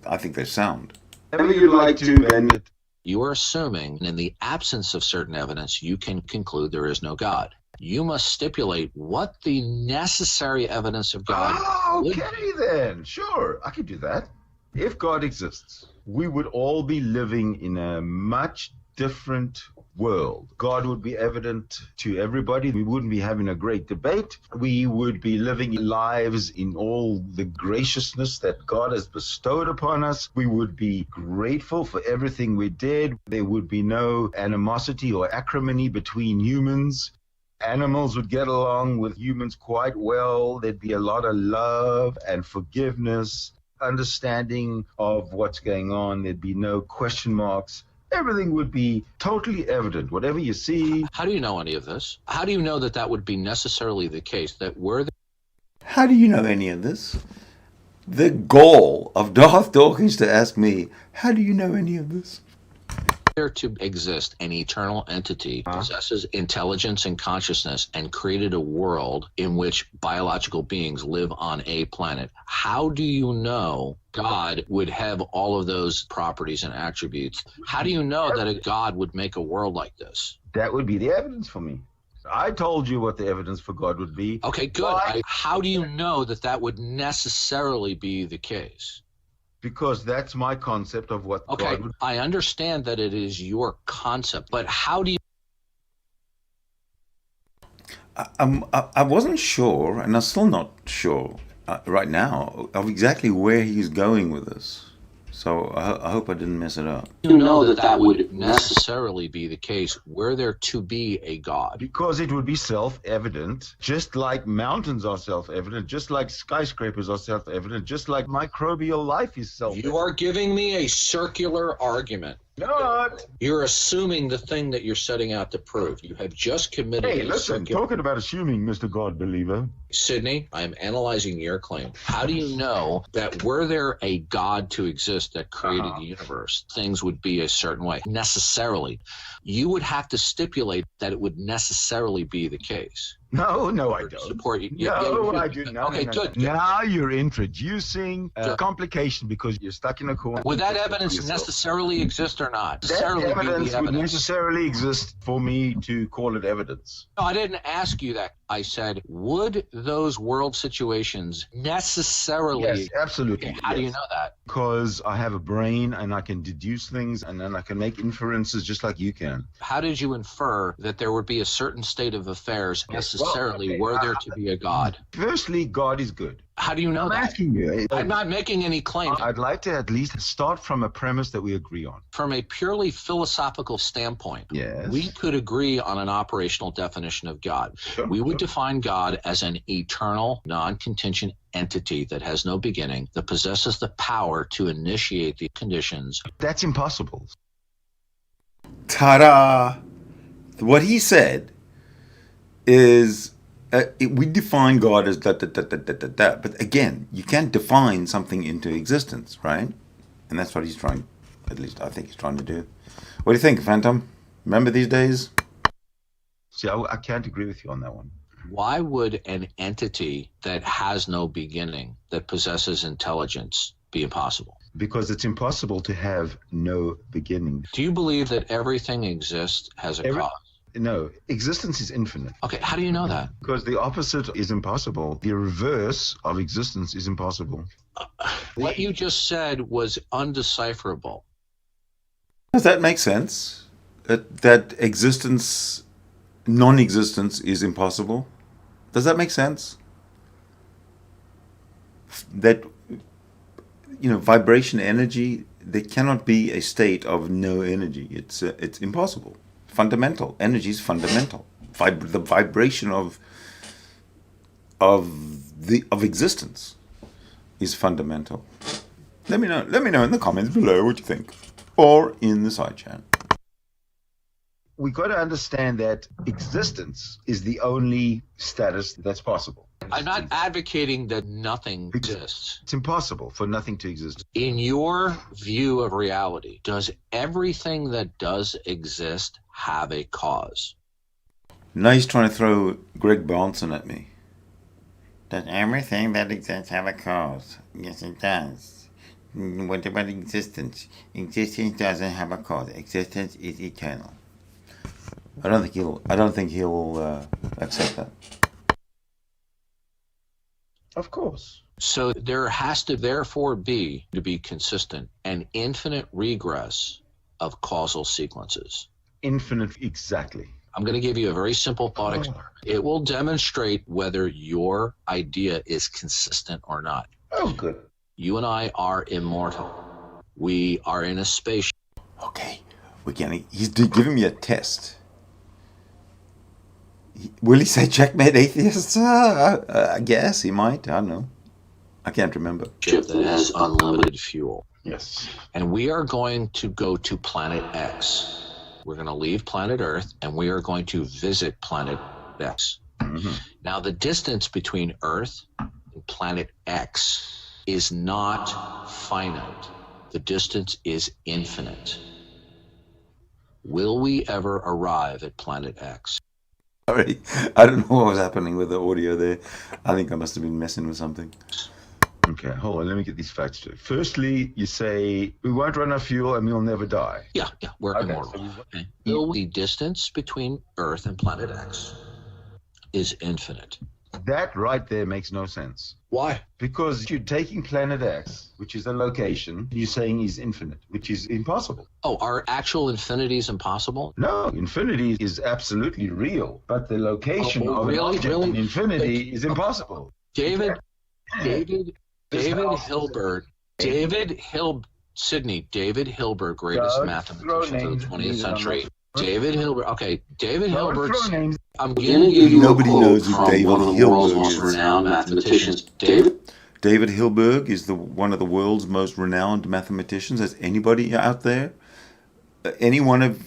I think they're sound. whatever you'd like to admit. You are assuming in the absence of certain evidence, you can conclude there is no God. You must stipulate what the necessary evidence of God would be. Okay, then. Sure, I could do that. If God exists, we would all be living in a much different world. God would be evident to everybody. We wouldn't be having a great debate. We would be living lives in all the graciousness that God has bestowed upon us. We would be grateful for everything we did. There would be no animosity or acrimony between humans. Animals would get along with humans quite well. There'd be a lot of love and forgiveness. understanding of what's going on. There'd be no question marks. Everything would be totally evident. Whatever you see. How do you know any of this? How do you know that that would be necessarily the case? That were How do you know any of this? The goal of Darth Dawkins to ask me, how do you know any of this? there to exist an eternal entity possesses intelligence and consciousness and created a world in which biological beings live on a planet, how do you know God would have all of those properties and attributes? How do you know that a God would make a world like this? That would be the evidence for me. I told you what the evidence for God would be. Okay, good. How do you know that that would necessarily be the case? Because that's my concept of what God would be. I understand that it is your concept, but how do you... I wasn't sure, and I'm still not sure right now, of exactly where he's going with this. So I hope I didn't mess it up. You know that that would necessarily be the case were there to be a God. Because it would be self-evident, just like mountains are self-evident, just like skyscrapers are self-evident, just like microbial life is self-evident. You are giving me a circular argument. Not. You're assuming the thing that you're setting out to prove. You have just committed Hey, a listen, talking about assuming, Mr. God believer. Sydney, I am analyzing your claim. How do you know that were there a God to exist that created the universe, things would be a certain way? Necessarily. You would have to stipulate that it would necessarily be the case. No, I don't. Support you. No, I do not. Okay, good. Now you're introducing a complication because you're stuck in a corner. Would that evidence necessarily exist or not? That evidence would necessarily exist for me to call it evidence. No, I didn't ask you that. I said, would those world situations necessarily... Yes, absolutely. Okay, how do you know that? Because I have a brain and I can deduce things and then I can make inferences just like you can. How did you infer that there would be a certain state of affairs necessarily were there to be a God? Firstly, God is good. How do you know I'm that? asking you. I'm not making any claim. I'd like to at least start from a premise that we agree on. From a purely philosophical standpoint, yes, we could agree on an operational definition of God. Sure, we would define God as an eternal, non-contingent entity that has no beginning, that possesses the power to initiate the conditions. That's impossible. Ta-da! What he said is... we define God as da. But again, you can't define something into existence, right? And that's what he's trying, at least I think he's trying to do. What do you think, Phantom? Remember these days? See, I can't agree with you on that one. Why would an entity that has no beginning, that possesses intelligence, be impossible? Because it's impossible to have no beginning. Do you believe that everything exists has a cause? No, existence is infinite. Okay, how do you know that? Because the opposite is impossible. The reverse of existence is impossible. What you just said was undecipherable. Does that make sense? That existence, non-existence is impossible? Does that make sense? That, vibration energy, there cannot be a state of no energy. It's impossible. Fundamental. Energy is fundamental. The vibration of existence is fundamental. Let me know in the comments below what you think, or in the side chat. We got to understand that existence is the only status that's possible. I'm not advocating that nothing exists. It's impossible for nothing to exist. In your view of reality, does everything that does exist have a cause? Now he's trying to throw Greg Bonson at me. Does everything that exists have a cause? Yes, it does. What about existence? Existence doesn't have a cause. Existence is eternal. I don't think he'll accept that. Of course. So there has to therefore be, to be consistent, an infinite regress of causal sequences. Infinite, exactly. I'm going to give you a very simple thought experiment. It will demonstrate whether your idea is consistent or not. Oh, good. You and I are immortal. We are in a spaceship. Okay, he's giving me a test. Will he say checkmate atheists? I guess he might. I don't know. I can't remember. Ship that has unlimited fuel. Yes. And we are going to go to planet X. We're going to leave planet Earth, and we are going to visit planet X. Mm-hmm. Now, the distance between Earth and planet X is not finite. The distance is infinite. Will we ever arrive at planet X? Sorry, I don't know what was happening with the audio there. I think I must have been messing with something. Okay, hold on. Let me get these facts straight. Firstly, you say we won't run out of fuel and we'll never die. Yeah, we're Okay, immortal. The distance between Earth and planet X is infinite. That right there makes no sense. Why? Because you're taking planet X, which is a location, you're saying is infinite, which is impossible. Oh, are actual infinities impossible? No, infinity is absolutely real, but the location of an object in infinity is impossible. David Hilbert, David Hilbert, greatest mathematician of the 20th century. David Hilbert. Okay, David Hilbert. I'm going to give you Nobody a quote knows who from David one of the world's Hilbert most is. renowned mathematicians. David Hilbert is one of the world's most renowned mathematicians. Has anybody out there? Any one of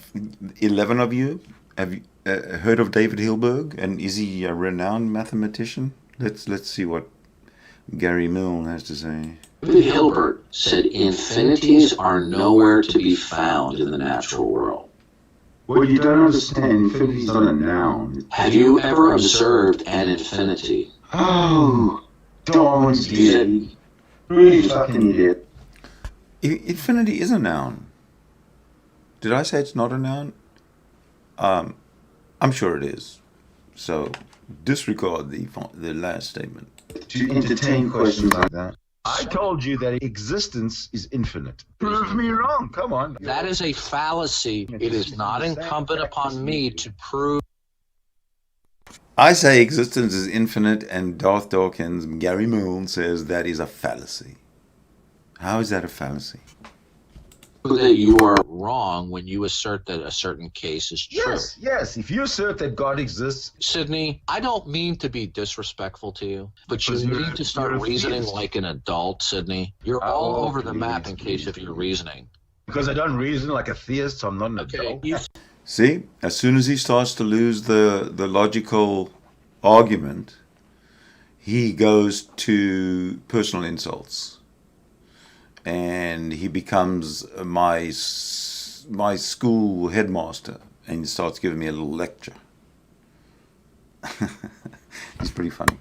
11 of you have heard of David Hilbert? And is he a renowned mathematician? Let's see what Gary Milne has to say. David Hilbert said infinities are nowhere to be found in the natural world. What you don't understand, infinity is not a noun. Have you ever observed an infinity? Oh, don't idiot. Really fucking idiot. Infinity is a noun. Did I say it's not a noun? I'm sure it is. So disregard the last statement. To entertain questions like that. I told you that existence is infinite. Prove me wrong. Come on. That is a fallacy. It is not incumbent upon me to prove. I say existence is infinite, and Darth Dawkins, Gary Milne, says that is a fallacy. How is that a fallacy? That you are wrong when you assert that a certain case is true. Yes. If you assert that God exists, Sidney, I don't mean to be disrespectful to you, but you need to start reasoning like an adult, Sidney. You're all over the map in case of your reasoning. Because I don't reason like a theist, so I'm not an adult. See, as soon as he starts to lose the logical argument, he goes to personal insults. And he becomes my school headmaster, and he starts giving me a little lecture. He's pretty funny.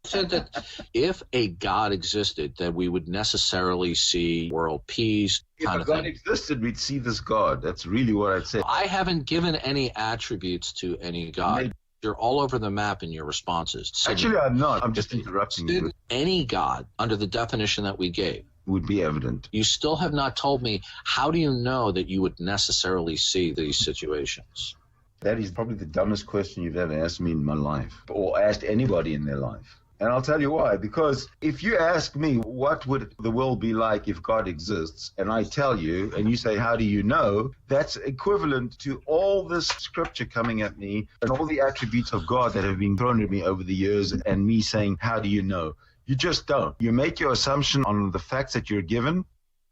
Said that if a God existed, that we would necessarily see world peace. If a God existed, we'd see this God. That's really what I'd say. I haven't given any attributes to any God. You're all over the map in your responses. Actually, I'm not. I'm just interrupting you. Any God, under the definition that we gave, would be evident. You still have not told me, how do you know that you would necessarily see these situations? That is probably the dumbest question you've ever asked me in my life, or asked anybody in their life. And I'll tell you why. Because if you ask me, what would the world be like if God exists, and I tell you, and you say, how do you know? That's equivalent to all this scripture coming at me and all the attributes of God that have been thrown at me over the years, and me saying, how do you know? You just don't. You make your assumption on the facts that you're given.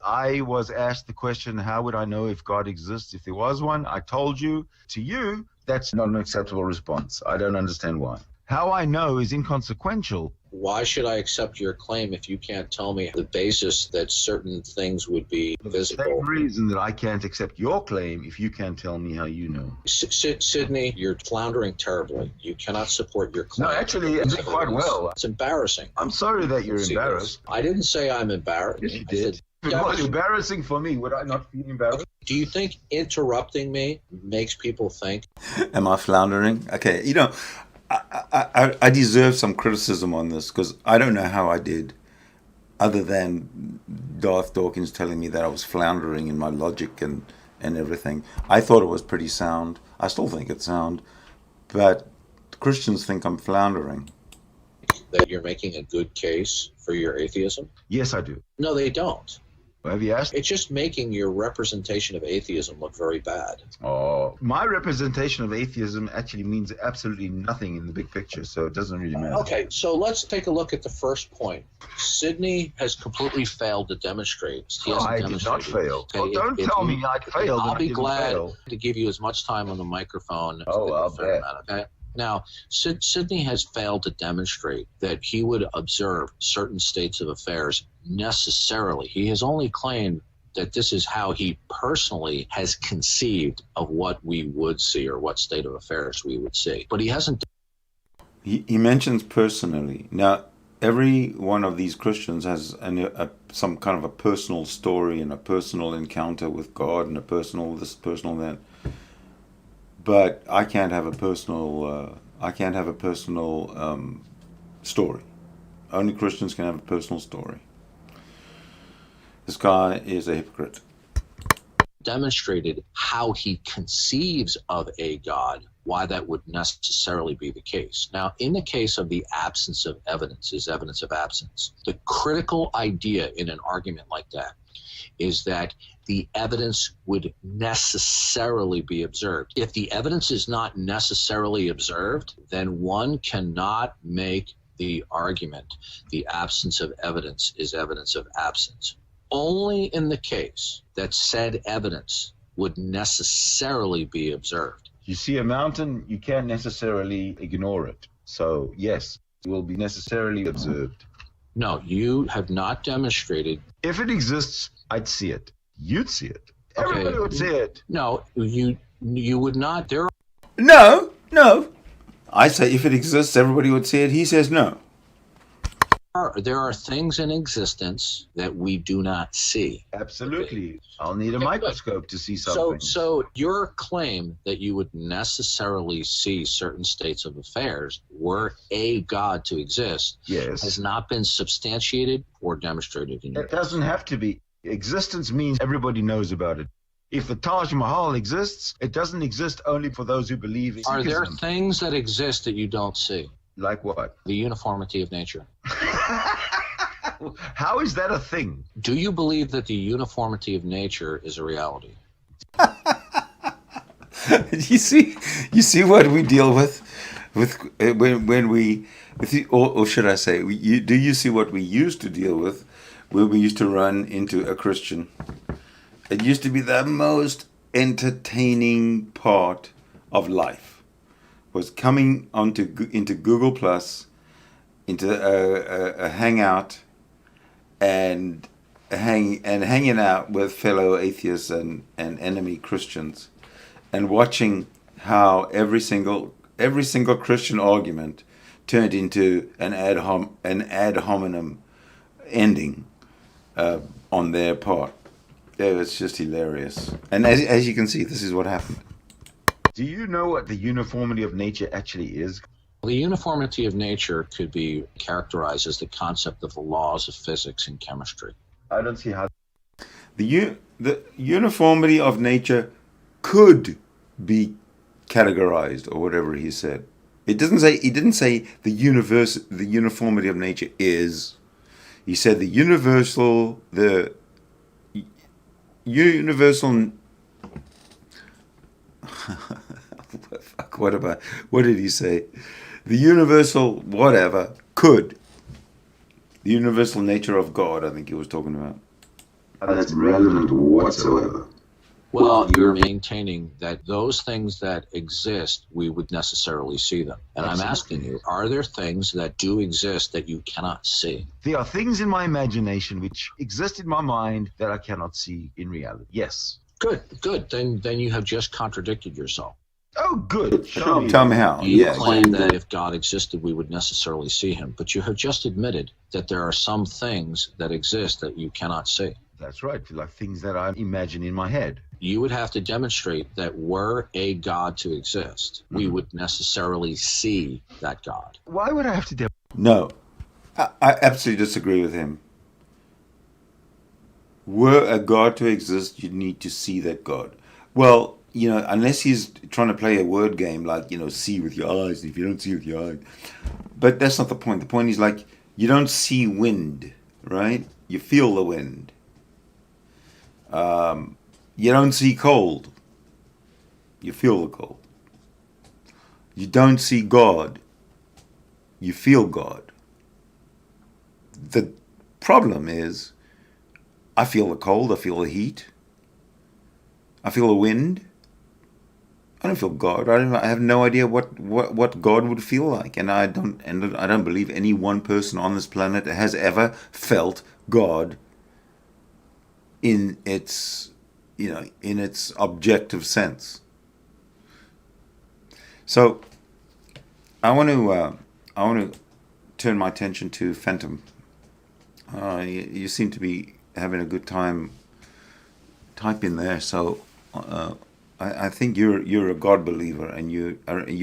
I was asked the question, how would I know if God exists if there was one? I told you. To you, that's not an acceptable response. I don't understand why. How I know is inconsequential. Why should I accept your claim if you can't tell me the basis that certain things would be visible? The same reason that I can't accept your claim if you can't tell me how you know. Sidney, you're floundering terribly. You cannot support your claim. No, actually, I did quite well. It's embarrassing. I'm sorry that you're embarrassed. I didn't say I'm embarrassed. Yes, you did. If it was embarrassing for me, would I not feel embarrassed? Do you think interrupting me makes people think? Am I floundering? Okay, I deserve some criticism on this because I don't know how I did, other than Darth Dawkins telling me that I was floundering in my logic and everything. I thought it was pretty sound. I still think it's sound, but Christians think I'm floundering. That you're making a good case for your atheism? Yes, I do. No, they don't. Have you asked? It's just making your representation of atheism look very bad. Oh, my representation of atheism actually means absolutely nothing in the big picture, so it doesn't really matter. Okay, so let's take a look at the first point. Sydney has completely failed to demonstrate. I did not fail. Okay, don't tell me I failed. I'll be glad to give you as much time on the microphone. I'll bet. Okay. Now, Sidney has failed to demonstrate that he would observe certain states of affairs necessarily. He has only claimed that this is how he personally has conceived of what we would see or what state of affairs we would see. But he hasn't. He mentions personally. Now, every one of these Christians has some kind of a personal story and a personal encounter with God and a personal this, personal that. But I can't have a personal. Story. Only Christians can have a personal story. This guy is a hypocrite. Demonstrated how he conceives of a God, why that would necessarily be the case. Now, in the case of the absence of evidence is evidence of absence, the critical idea in an argument like that is that the evidence would necessarily be observed. If the evidence is not necessarily observed, then one cannot make the argument the absence of evidence is evidence of absence. Only in the case that said evidence would necessarily be observed. You see a mountain, you can't necessarily ignore it. So, yes, it will be necessarily observed. No, you have not demonstrated. If it exists, I'd see it. You'd see it. Everybody would see it. No, you would not. No. I say if it exists, everybody would see it. He says no. There are things in existence that we do not see. Absolutely. I'll need a microscope to see something. So your claim that you would necessarily see certain states of affairs were a God to exist has not been substantiated or demonstrated in your It doesn't have to be. Existence means everybody knows about it. If the Taj Mahal exists, it doesn't exist only for those who believe in Are there Sikhism. things that exist that you don't see? Like what? The uniformity of nature. How is that a thing? Do you believe that the uniformity of nature is a reality? You see what we deal with when we, or should I say, do you see what we used to deal with when we used to run into a Christian? It used to be the most entertaining part of life, was coming into Google Plus, into a hangout, and hanging out with fellow atheists and enemy Christians, and watching how every single Christian argument turned into an ad hominem ending on their part. It was just hilarious. And as you can see, this is what happened. Do you know what the uniformity of nature actually is? The uniformity of nature could be characterized as the concept of the laws of physics and chemistry. I don't see how. The uniformity of nature could be categorized, or whatever he said. It didn't say the uniformity of nature is. He said the universal. What did he say? The universal whatever could. The universal nature of God, I think he was talking about. That's relevant whatsoever. Well, you're maintaining that those things that exist, we would necessarily see them. And I'm asking you, are there things that do exist that you cannot see? There are things in my imagination which exist in my mind that I cannot see in reality. Yes. Good. Then you have just contradicted yourself. Oh, good. Tell me how. You Yeah. claim that if God existed, we would necessarily see him. But you have just admitted that there are some things that exist that you cannot see. That's right. Like things that I imagine in my head. You would have to demonstrate that were a God to exist, we would necessarily see that God. Why would I have to No. I absolutely disagree with him. Were a God to exist, you'd need to see that God. Well, unless he's trying to play a word game like, see with your eyes, if you don't see with your eyes. But that's not the point. The point is like, you don't see wind, right? You feel the wind. You don't see cold. You feel the cold. You don't see God. You feel God. The problem is, I feel the cold. I feel the heat. I feel the wind. I don't feel God. I have no idea what God would feel like, and I don't believe any one person on this planet has ever felt God in its objective sense. So I want to turn my attention to Phantom. You seem to be having a good time. Type in there. So I think you're a God believer, and you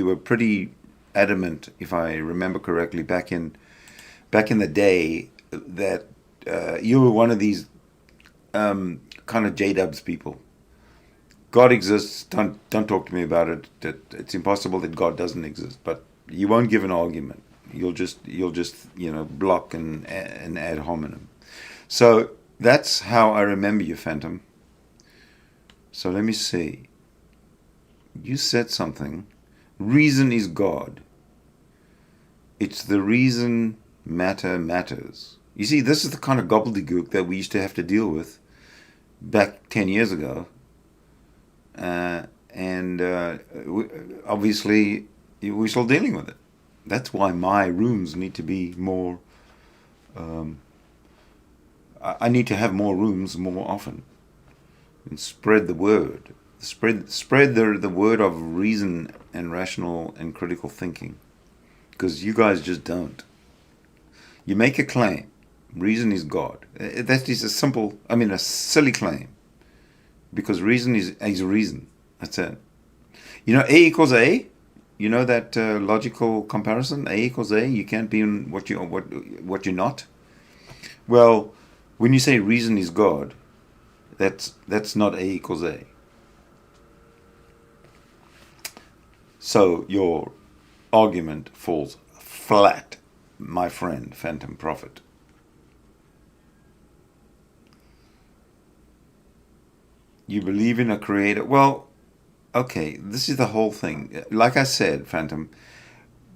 were pretty adamant, if I remember correctly, back in the day, that you were one of these kind of Jdubs people. God exists. Don't talk to me about it. That it's impossible that God doesn't exist. But you won't give an argument. You'll just block and ad hominem. So that's how I remember you, Phantom. So let me see. You said something. Reason is God. It's the reason matter matters. You see, this is the kind of gobbledygook that we used to have to deal with back 10 years ago. Obviously, we're still dealing with it. That's why my rooms need to be more... I need to have more rooms more often. And spread the word. Spread the word of reason and rational and critical thinking. Because you guys just don't. You make a claim. Reason is God. That is a silly claim. Because reason is reason. That's it. You know, A equals A? You know that logical comparison? A equals A? You can't be in what you're not? Well, when you say reason is God, that's not A equals A. So your argument falls flat, my friend, Phantom Prophet. You believe in a creator. Well, okay, this is the whole thing. Like I said, Phantom,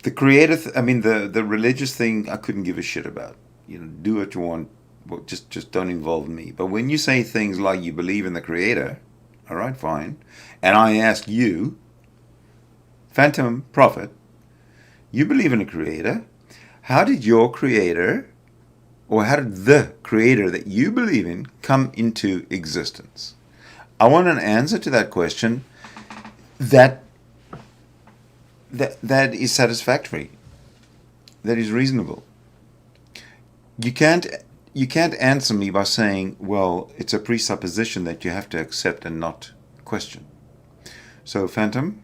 the creator, the religious thing, I couldn't give a shit about. Do what you want. Well, just don't involve me. But when you say things like you believe in the creator, all right, fine. And I ask you, Phantom Prophet, you believe in a creator. How did your creator, or how did the creator that you believe in come into existence? I want an answer to that question that is satisfactory, that is reasonable. You can't answer me by saying, well, it's a presupposition that you have to accept and not question. So, Phantom?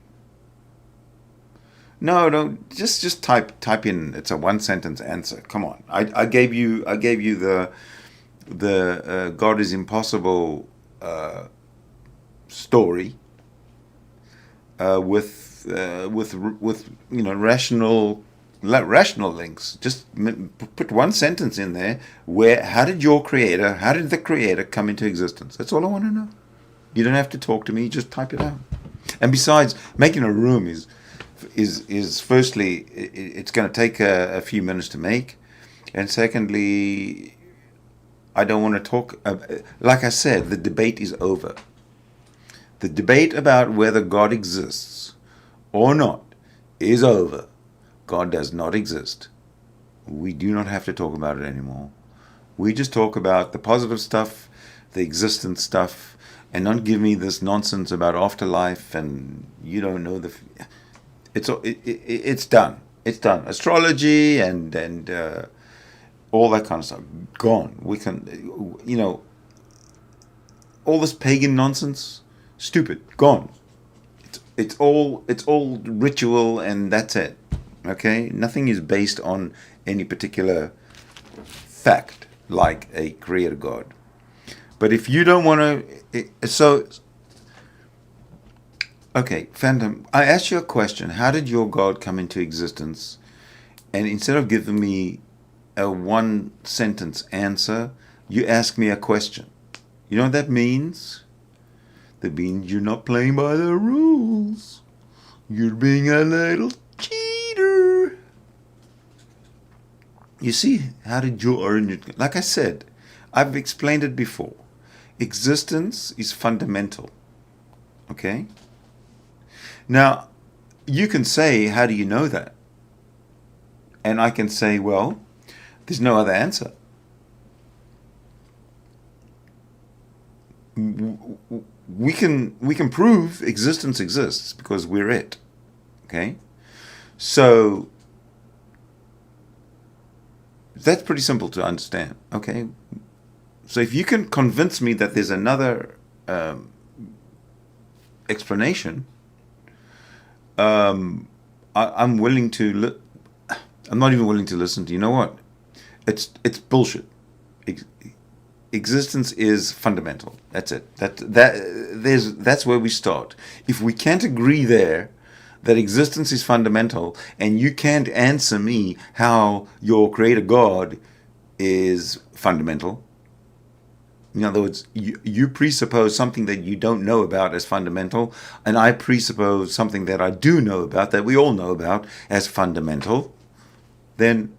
No, just type in. It's a one sentence answer. Come on, I gave you the God is impossible story with rational links. Just put one sentence in there where how did the creator come into existence? That's all I want to know. You don't have to talk to me, just type it out. And besides, making a room is firstly, it's going to take a few minutes to make, and secondly, I don't want to talk. Like I said, the debate is over. The debate about whether God exists or not is over. God does not exist. We do not have to talk about it anymore. We just talk about the positive stuff, the existence stuff, and don't give me this nonsense about afterlife and you don't know the... It's done. It's done. Astrology and all that kind of stuff, gone. We can, all this pagan nonsense, stupid, gone. It's all ritual and that's it. Okay, nothing is based on any particular fact like a creator God. But if you don't want to, okay, Phantom, I asked you a question. How did your God come into existence? And instead of giving me a one-sentence answer, you ask me a question. You know what that means? That means you're not playing by the rules. You're being a little cheater. You see, how did you earn it? Like I said, I've explained it before. Existence is fundamental. Okay? Now, you can say, how do you know that? And I can say, well, there's no other answer. We can prove existence exists because we're it. Okay? So that's pretty simple to understand. Okay? So if you can convince me that there's another explanation, I'm willing to. I'm not even willing to listen to. You know what? It's bullshit. Existence is fundamental. That's it. That's where we start. If we can't agree there that existence is fundamental, and you can't answer me how your creator God is fundamental. In other words, you presuppose something that you don't know about as fundamental, and I presuppose something that I do know about, that we all know about, as fundamental. Then,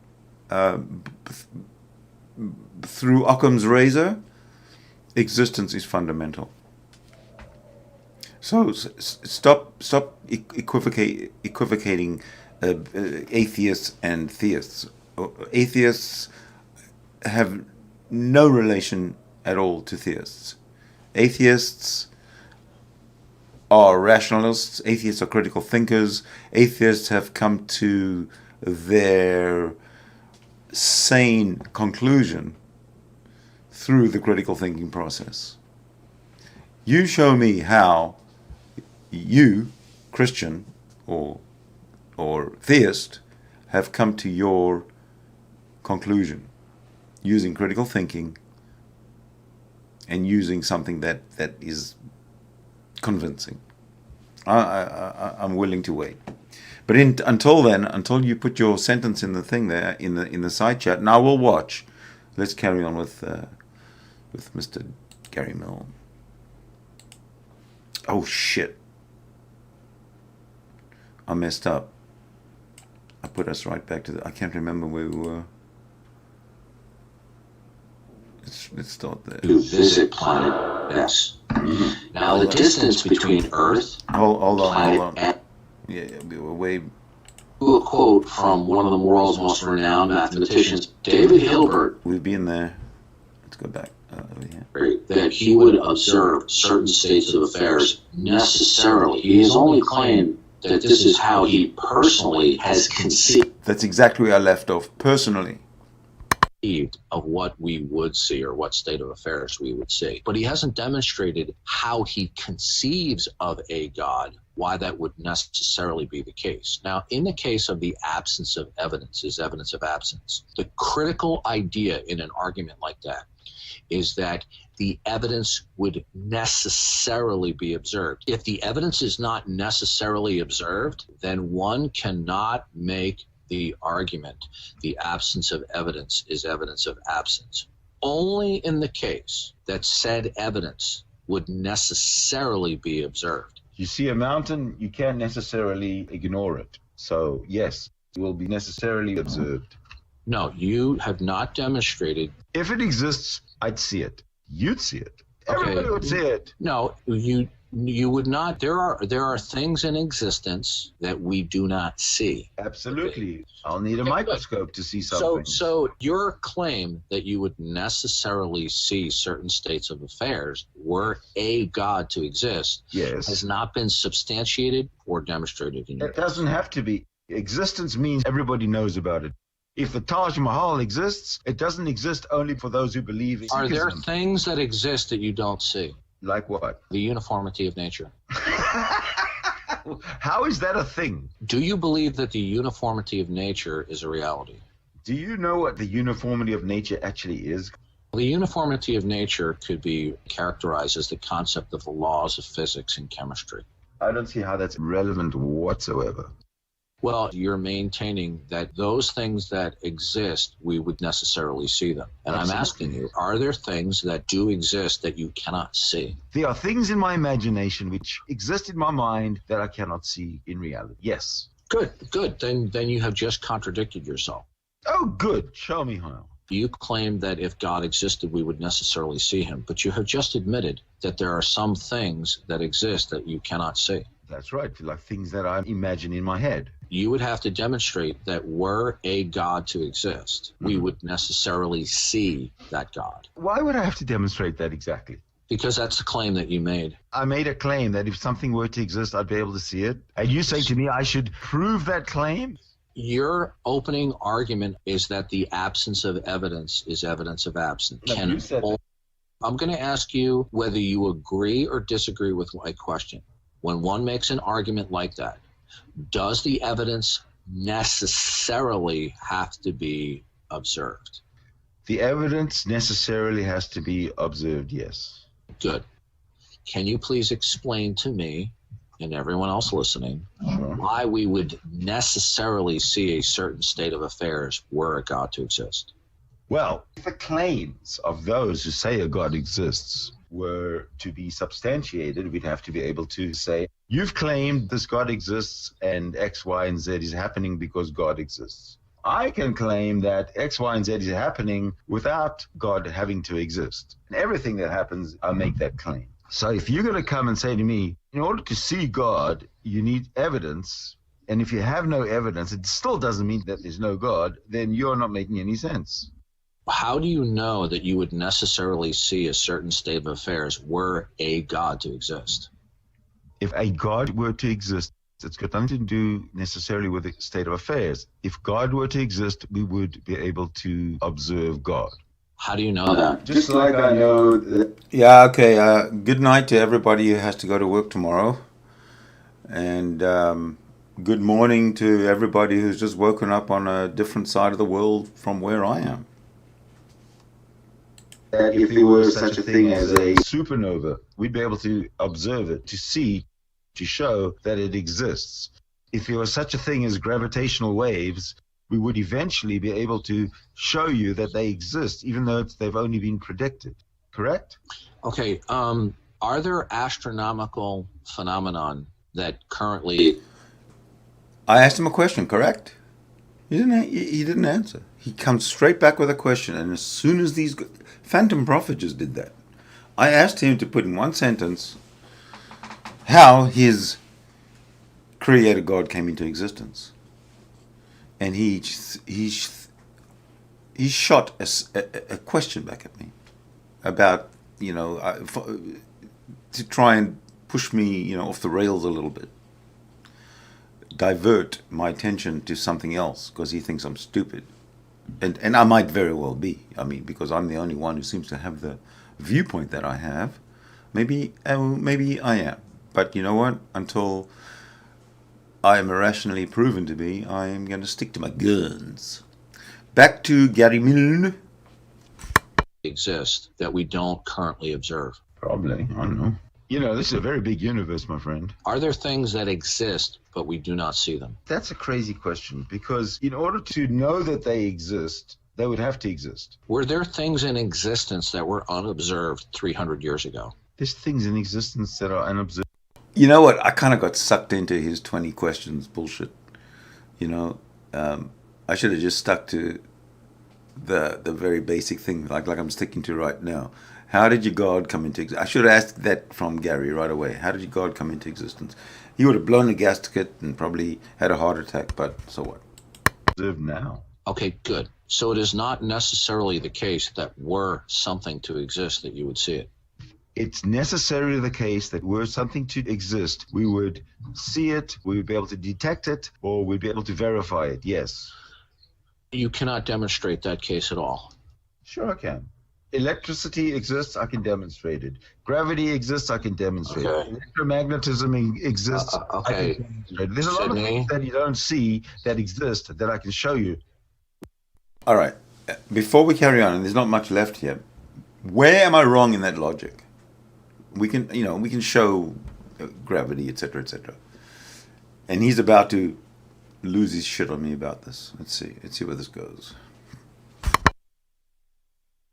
through Occam's razor, existence is fundamental. So stop equivocating atheists and theists. Atheists have no relation at all to theists. Atheists are rationalists. Atheists are critical thinkers. Atheists have come to their sane conclusion through the critical thinking process. You show me how you, Christian or theist, have come to your conclusion using critical thinking and using something that is convincing. I'm willing to wait. But until then, until you put your sentence in the thing there, in the side chat, and I will watch. Let's carry on with Mr. Gary Mill. Oh shit! I messed up. I put us right back to I can't remember where we were. Let's start there. To visit planet S. Now the distance between Earth. Hold on. Yeah, we were way. A quote from one of the world's most renowned mathematicians, David Hilbert. We've been there. Let's go back over here. That he would observe certain states of affairs necessarily. He has only claimed that this is how he personally has conceived. That's exactly where I left off. Personally. Of what we would see or what state of affairs we would see. But he hasn't demonstrated how he conceives of a God, why that would necessarily be the case. Now, in the case of the absence of evidence is evidence of absence, the critical idea in an argument like that is that the evidence would necessarily be observed. If the evidence is not necessarily observed, then one cannot make the argument, the absence of evidence is evidence of absence. Only in the case that said evidence would necessarily be observed. You see a mountain, you can't necessarily ignore it. So, yes, it will be necessarily observed. No, you have not demonstrated. If it exists, I'd see it. You'd see it. Everybody would see it. No, you would not. There are things in existence that we do not see. Absolutely. Okay. I'll need a microscope to see something. So your claim that you would necessarily see certain states of affairs were a God to exist has not been substantiated or demonstrated. It doesn't have to be. Existence means everybody knows about it. If the Taj Mahal exists, it doesn't exist only for those who believe in Are there things that exist that you don't see? Like what? The uniformity of nature. How is that a thing? Do you believe that the uniformity of nature is a reality? Do you know what the uniformity of nature actually is? The uniformity of nature could be characterized as the concept of the laws of physics and chemistry. I don't see how that's relevant whatsoever. Well, you're maintaining that those things that exist, we would necessarily see them. And Absolutely. I'm asking you, are there things that do exist that you cannot see? There are things in my imagination which exist in my mind that I cannot see in reality. Yes. Good. Then you have just contradicted yourself. Oh, good. Show me how. You claim that if God existed, we would necessarily see him, but you have just admitted that there are some things that exist that you cannot see. That's right, like things that I imagine in my head. You would have to demonstrate that were a God to exist, we would necessarily see that God. Why would I have to demonstrate that exactly? Because that's the claim that you made. I made a claim that if something were to exist, I'd be able to see it. And you say to me I should prove that claim? Your opening argument is that the absence of evidence is evidence of absence. No, you said that. I'm going to ask you whether you agree or disagree with my question. When one makes an argument like that, does the evidence necessarily have to be observed? The evidence necessarily has to be observed, yes. Good. Can you please explain to me and everyone else listening why we would necessarily see a certain state of affairs were a God to exist? Well, if the claims of those who say a God exists were to be substantiated, we'd have to be able to say, you've claimed this God exists and X, Y, and Z is happening because God exists. I can claim that X, Y, and Z is happening without God having to exist. And everything that happens, I make that claim. So if you're going to come and say to me, in order to see God, you need evidence, and if you have no evidence, it still doesn't mean that there's no God, then you're not making any sense. How do you know that you would necessarily see a certain state of affairs were a God to exist? If a God were to exist, it's got nothing to do necessarily with the state of affairs. If God were to exist, we would be able to observe God. How do you know that? Just like I know that. Yeah, okay. Good night to everybody who has to go to work tomorrow. And good morning to everybody who's just woken up on a different side of the world from where I am. That if there were such a thing as a supernova, we'd be able to observe it, to see, to show that it exists. If there was such a thing as gravitational waves, we would eventually be able to show you that they exist, even though they've only been predicted. Correct? Okay. Are there astronomical phenomenon that currently... I asked him a question, correct? He didn't answer. He comes straight back with a question, and as soon as these Phantom Prophet just did that, I asked him to put in one sentence how his creator God came into existence, and he shot a question back at me about to try and push me off the rails a little bit, divert my attention to something else because he thinks I'm stupid. And I might very well be. I mean, because I'm the only one who seems to have the viewpoint that I have. Maybe I am. But you know what? Until I am irrationally proven to be, I am going to stick to my guns. Back to Gary Milne. Exist that we don't currently observe. Probably. I don't know. This is a very big universe, my friend. Are there things that exist, but we do not see them? That's a crazy question, because in order to know that they exist, they would have to exist. Were there things in existence that were unobserved 300 years ago? There's things in existence that are unobserved. You know what? I kind of got sucked into his 20 questions bullshit. I should have just stuck to the very basic thing, like I'm sticking to right now. How did your God come into existence? I should have asked that from Gary right away. How did your God come into existence? He would have blown the gasket and probably had a heart attack, but so what? Observed now. Okay, good. So it is not necessarily the case that were something to exist that you would see it. It's necessarily the case that were something to exist, we would see it, we would be able to detect it, or we'd be able to verify it, yes. You cannot demonstrate that case at all. Sure I can. Electricity exists, I can demonstrate it. Gravity exists, I can demonstrate it. Electromagnetism exists, I can demonstrate it. There's a lot of things that you don't see that exist that I can show you. All right. Before we carry on, and there's not much left here, where am I wrong in that logic? We can show gravity, etc., etc. And he's about to lose his shit on me about this. Let's see where this goes.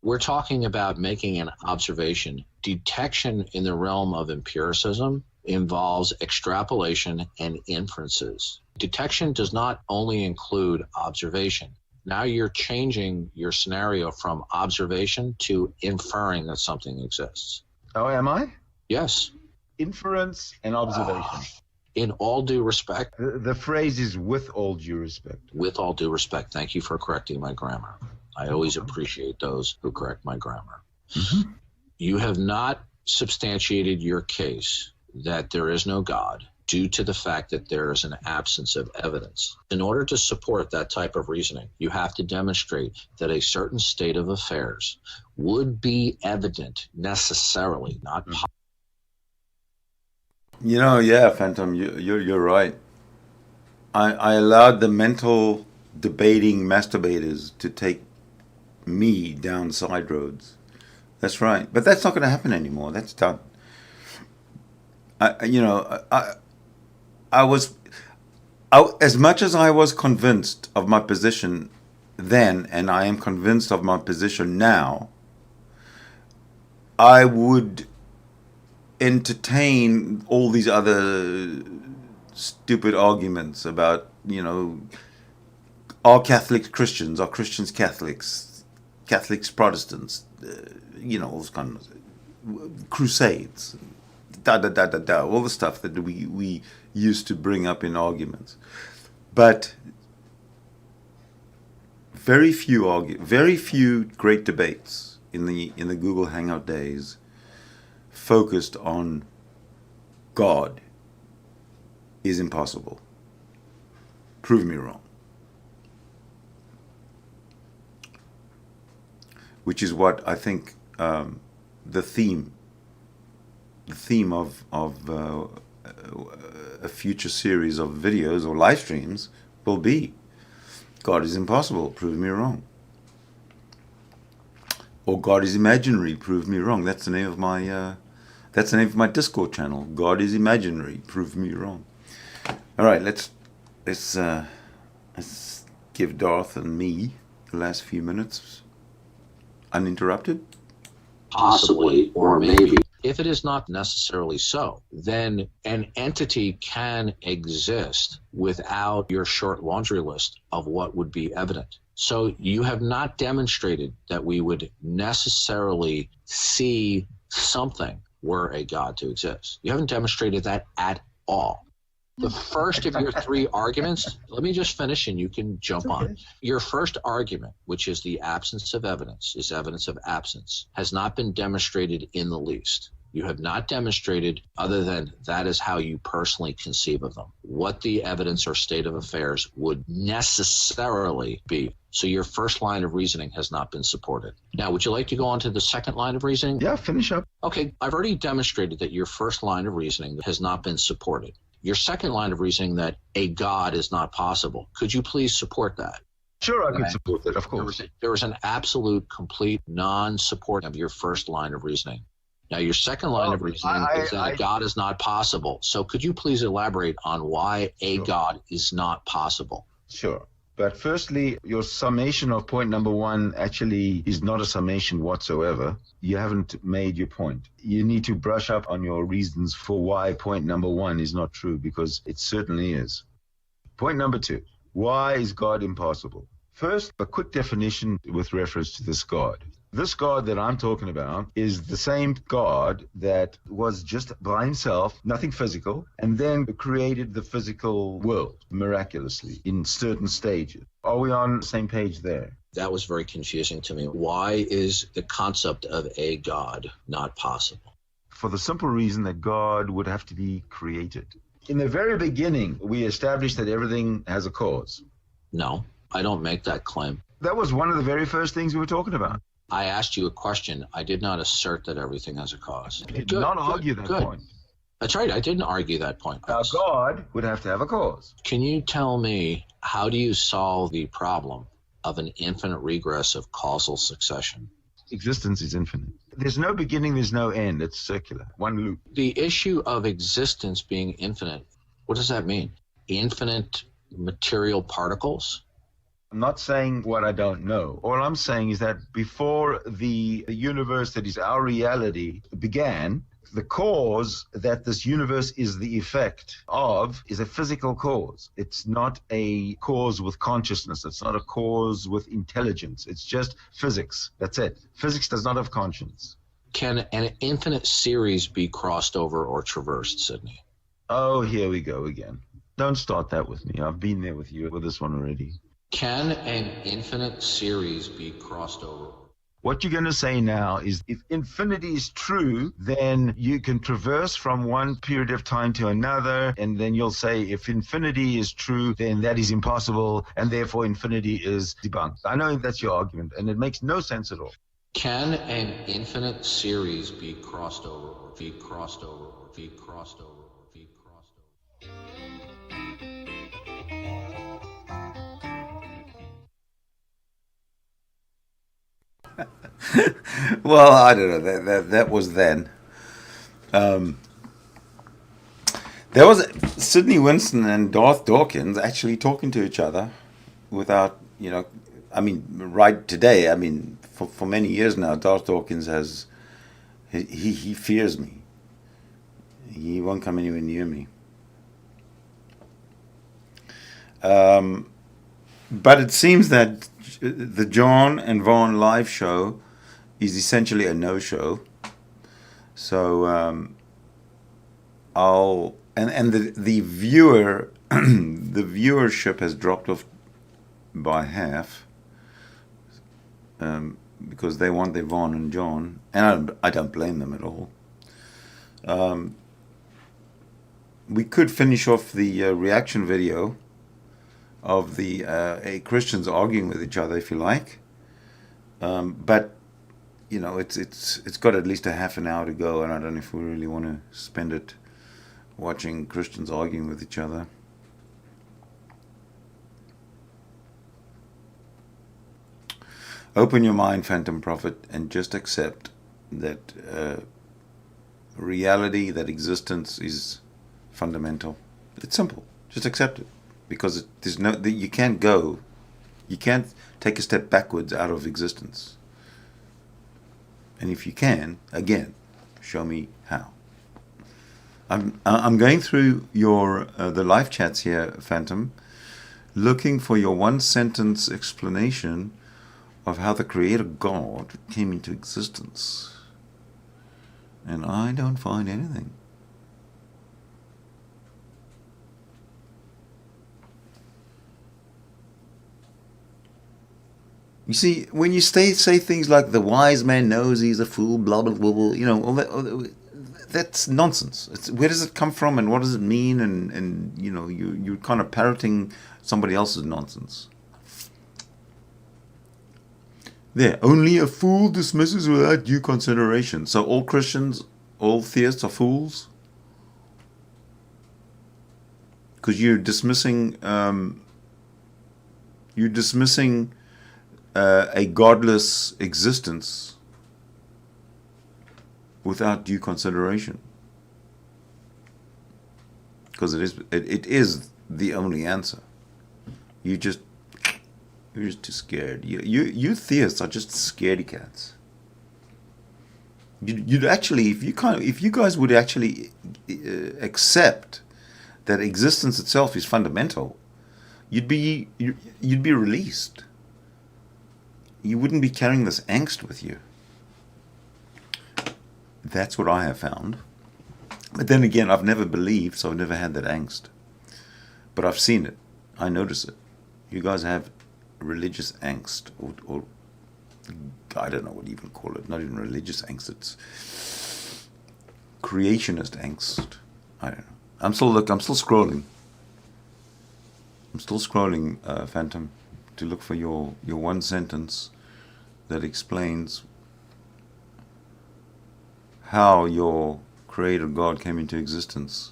We're talking about making an observation. Detection in the realm of empiricism involves extrapolation and inferences. Detection does not only include observation. Now you're changing your scenario from observation to inferring that something exists. Oh, am I? Yes. Inference and observation. In all due respect. The phrase is with all due respect. With all due respect. Thank you for correcting my grammar. I always appreciate those who correct my grammar. Mm-hmm. You have not substantiated your case that there is no God due to the fact that there is an absence of evidence. In order to support that type of reasoning, you have to demonstrate that a certain state of affairs would be evident necessarily, not possible. You know, yeah, Phantom, you're right. I allowed the mental debating masturbators to take me down side roads. That's right. But that's not going to happen anymore. That's done. I was, as much as I was convinced of my position then, and I am convinced of my position now, I would entertain all these other stupid arguments about, are Catholics Christians, are Christians Catholics, Catholics Protestants, all those kind of crusades, all the stuff that we used to bring up in arguments. But very few great debates in the Google Hangout days focused on God is impossible. Prove me wrong. Which is what I think the theme of a future series of videos or live streams will be. God is impossible. Prove me wrong. Or God is imaginary. Prove me wrong. That's the name of my Discord channel. God is imaginary. Prove me wrong. All right, let's give Darth and me the last few minutes uninterrupted. Possibly, or maybe. If it is not necessarily so, then an entity can exist without your short laundry list of what would be evident. So you have not demonstrated that we would necessarily see something were a God to exist. You haven't demonstrated that at all. The first of your three arguments, let me just finish and you can jump on. Your first argument, which is the absence of evidence, is evidence of absence, has not been demonstrated in the least. You have not demonstrated, other than that is how you personally conceive of them, what the evidence or state of affairs would necessarily be. So your first line of reasoning has not been supported. Now, would you like to go on to the second line of reasoning? Yeah, finish up. Okay, I've already demonstrated that your first line of reasoning has not been supported. Your second line of reasoning that a God is not possible. Could you please support that? Sure, I could support that, of course. There was an absolute, complete non-support of your first line of reasoning. Now, your second line of reasoning is that a God is not possible. So could you please elaborate on why a God is not possible? Sure. But firstly, your summation of point number one actually is not a summation whatsoever. You haven't made your point. You need to brush up on your reasons for why point number one is not true, because it certainly is. Point number two, why is God impossible? First, a quick definition with reference to this God. This God that I'm talking about is the same God that was just by himself, nothing physical, and then created the physical world miraculously in certain stages. Are we on the same page there? That was very confusing to me. Why is the concept of a God not possible? For the simple reason that God would have to be created. In the very beginning, we established that everything has a cause. No, I don't make that claim. That was one of the very first things we were talking about. I asked you a question. I did not assert that everything has a cause. You did not argue that point. That's right. I didn't argue that point. Now, God would have to have a cause. Can you tell me, how do you solve the problem of an infinite regress of causal succession? Existence is infinite. There's no beginning, there's no end. It's circular, one loop. The issue of existence being infinite, what does that mean? Infinite material particles? I'm not saying what I don't know. All I'm saying is that before the universe that is our reality began, the cause that this universe is the effect of is a physical cause. It's not a cause with consciousness. It's not a cause with intelligence. It's just physics. That's it. Physics does not have conscience. Can an infinite series be crossed over or traversed, Sidney? Oh, here we go again. Don't start that with me. I've been there with you with this one already. Can an infinite series be crossed over? What you're going to say now is if infinity is true, then you can traverse from one period of time to another, and then you'll say if infinity is true, then that is impossible, and therefore infinity is debunked. I know that's your argument, and it makes no sense at all. Can an infinite series be crossed over or be crossed over or be crossed over or be crossed over? Well, I don't know. That was then. There was Sidney Winston and Darth Dawkins actually talking to each other without, I mean, right today. I mean, for many years now, Darth Dawkins he fears me. He won't come anywhere near me. But it seems that the John and Vaughn live show is essentially a no-show. So the viewer the viewership has dropped off by half because they want their Vaughn and John, and I don't blame them at all. We could finish off the reaction video of the Christians arguing with each other if you like, but it's got at least a half an hour to go, and I don't know if we really want to spend it watching Christians arguing with each other. Open your mind, Phantom Prophet, and just accept that reality, that existence is fundamental. It's simple. Just accept it, because you can't take a step backwards out of existence. And if you can, again, show me how. I'm going through the live chats here, Phantom, looking for your one-sentence explanation of how the Creator God came into existence, and I don't find anything. You see, when you say things like the wise man knows he's a fool, blah blah blah, blah, all that. That's nonsense. Where does it come from, and what does it mean? And you're kind of parroting somebody else's nonsense. There, only a fool dismisses without due consideration. So all Christians, all theists are fools? Because you're dismissing a godless existence without due consideration, because it is the only answer. You're just too scared. You theists are just scaredy cats. You'd actually, if you guys would actually accept that existence itself is fundamental, you'd be released. You wouldn't be carrying this angst with you. That's what I have found. But then again, I've never believed, so I've never had that angst. But I've seen it. I notice it. You guys have religious angst, or I don't know what you even call it. Not even religious angst. It's creationist angst. I don't know. I'm still scrolling. I'm still scrolling, Phantom, to look for your one sentence that explains how your Creator God came into existence.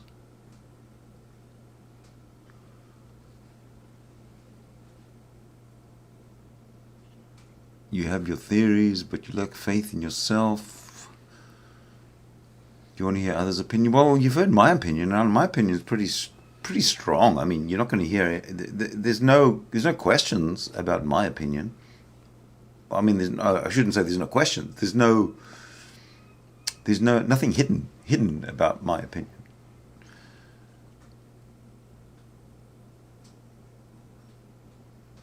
You have your theories, but you lack faith in yourself. Do you want to hear others' opinion? Well, you've heard my opinion, and my opinion is pretty pretty strong. I mean, you're not going to hear it. There's no questions about my opinion. I mean, I shouldn't say there's no questions. There's nothing hidden about my opinion.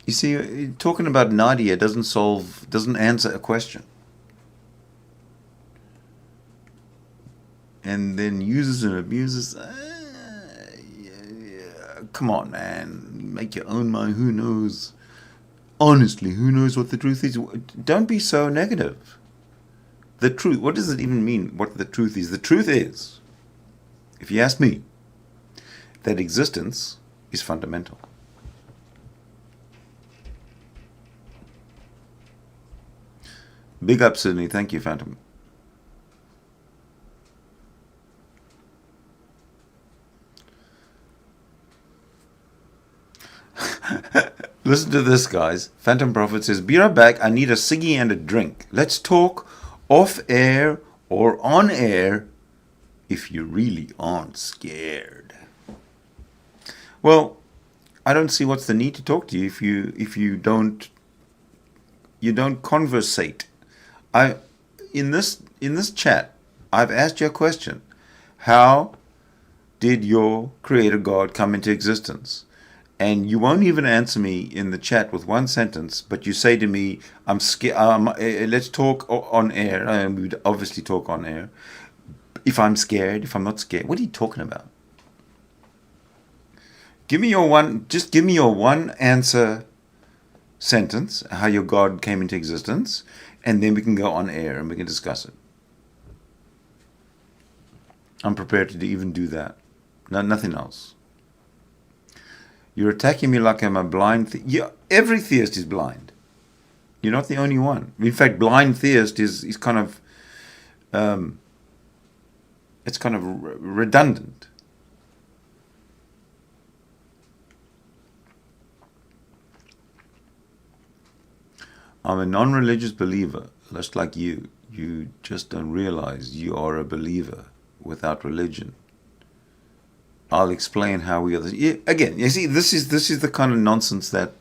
You see, talking about Nadia doesn't answer a question. And then uses and abuses. Come on, man. Make your own mind. Who knows? Honestly, who knows what the truth is? Don't be so negative. The truth, what does it even mean, what the truth is? The truth is, if you ask me, that existence is fundamental. Big up, Sydney. Thank you, Phantom. Listen to this, guys. Phantom Prophet says, be right back. I need a ciggy and a drink. Let's talk off air or on air if you really aren't scared. Well, I don't see what's the need to talk to you if you don't conversate. In this chat, I've asked you a question. How did your creator God come into existence? And you won't even answer me in the chat with one sentence, but you say to me, I'm scared. Let's talk on air. And we would obviously talk on air. If I'm scared, if I'm not scared, what are you talking about? Give me your one answer sentence, how your God came into existence, and then we can go on air and we can discuss it. I'm prepared to even do that. No, nothing else. You're attacking me like I'm a blind every theist is blind. You're not the only one. In fact, blind theist is kind of it's kind of redundant. I'm a non-religious believer, just like you. You just don't realize you are a believer without religion. I'll explain how we are. Again, you see, this is the kind of nonsense that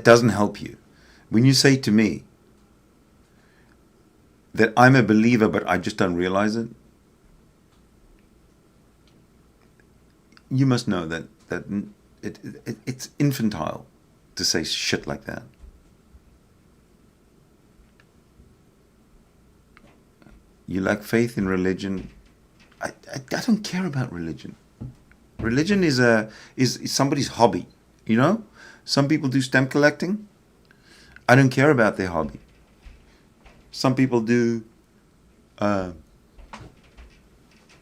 doesn't help you. When you say to me that I'm a believer, but I just don't realize it, you must know that it's infantile to say shit like that. You lack faith in religion. I don't care about religion. Religion is somebody's hobby, you know? Some people do stamp collecting. I don't care about their hobby. Some people do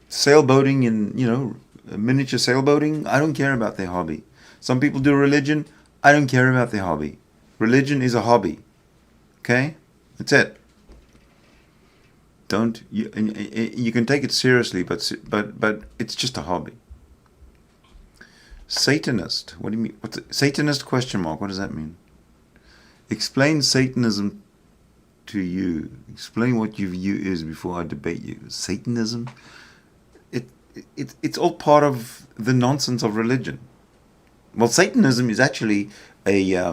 sailboating and, miniature sailboating. I don't care about their hobby. Some people do religion. I don't care about their hobby. Religion is a hobby. Okay? That's it. You can take it seriously, but it's just a hobby. Satanist. What do you mean? Satanist question mark? What does that mean? Explain Satanism to you. Explain what your view is before I debate you. Satanism? It's all part of the nonsense of religion. Well, Satanism is actually a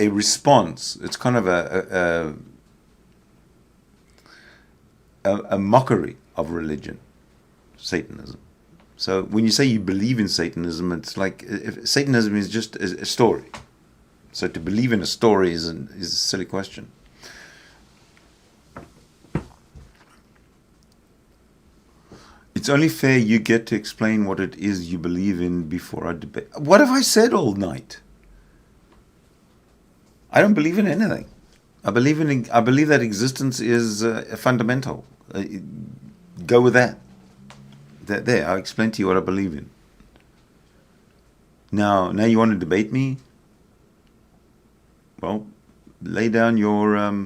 response. It's kind of a mockery of religion, Satanism. So when you say you believe in Satanism, it's like Satanism is just a story. So to believe in a story is a silly question. It's only fair you get to explain what it is you believe in before I debate. What have I said all night? I don't believe in anything. I believe that existence is fundamental. Go with that. There, I'll explain to you what I believe in. Now you want to debate me? Well, lay down your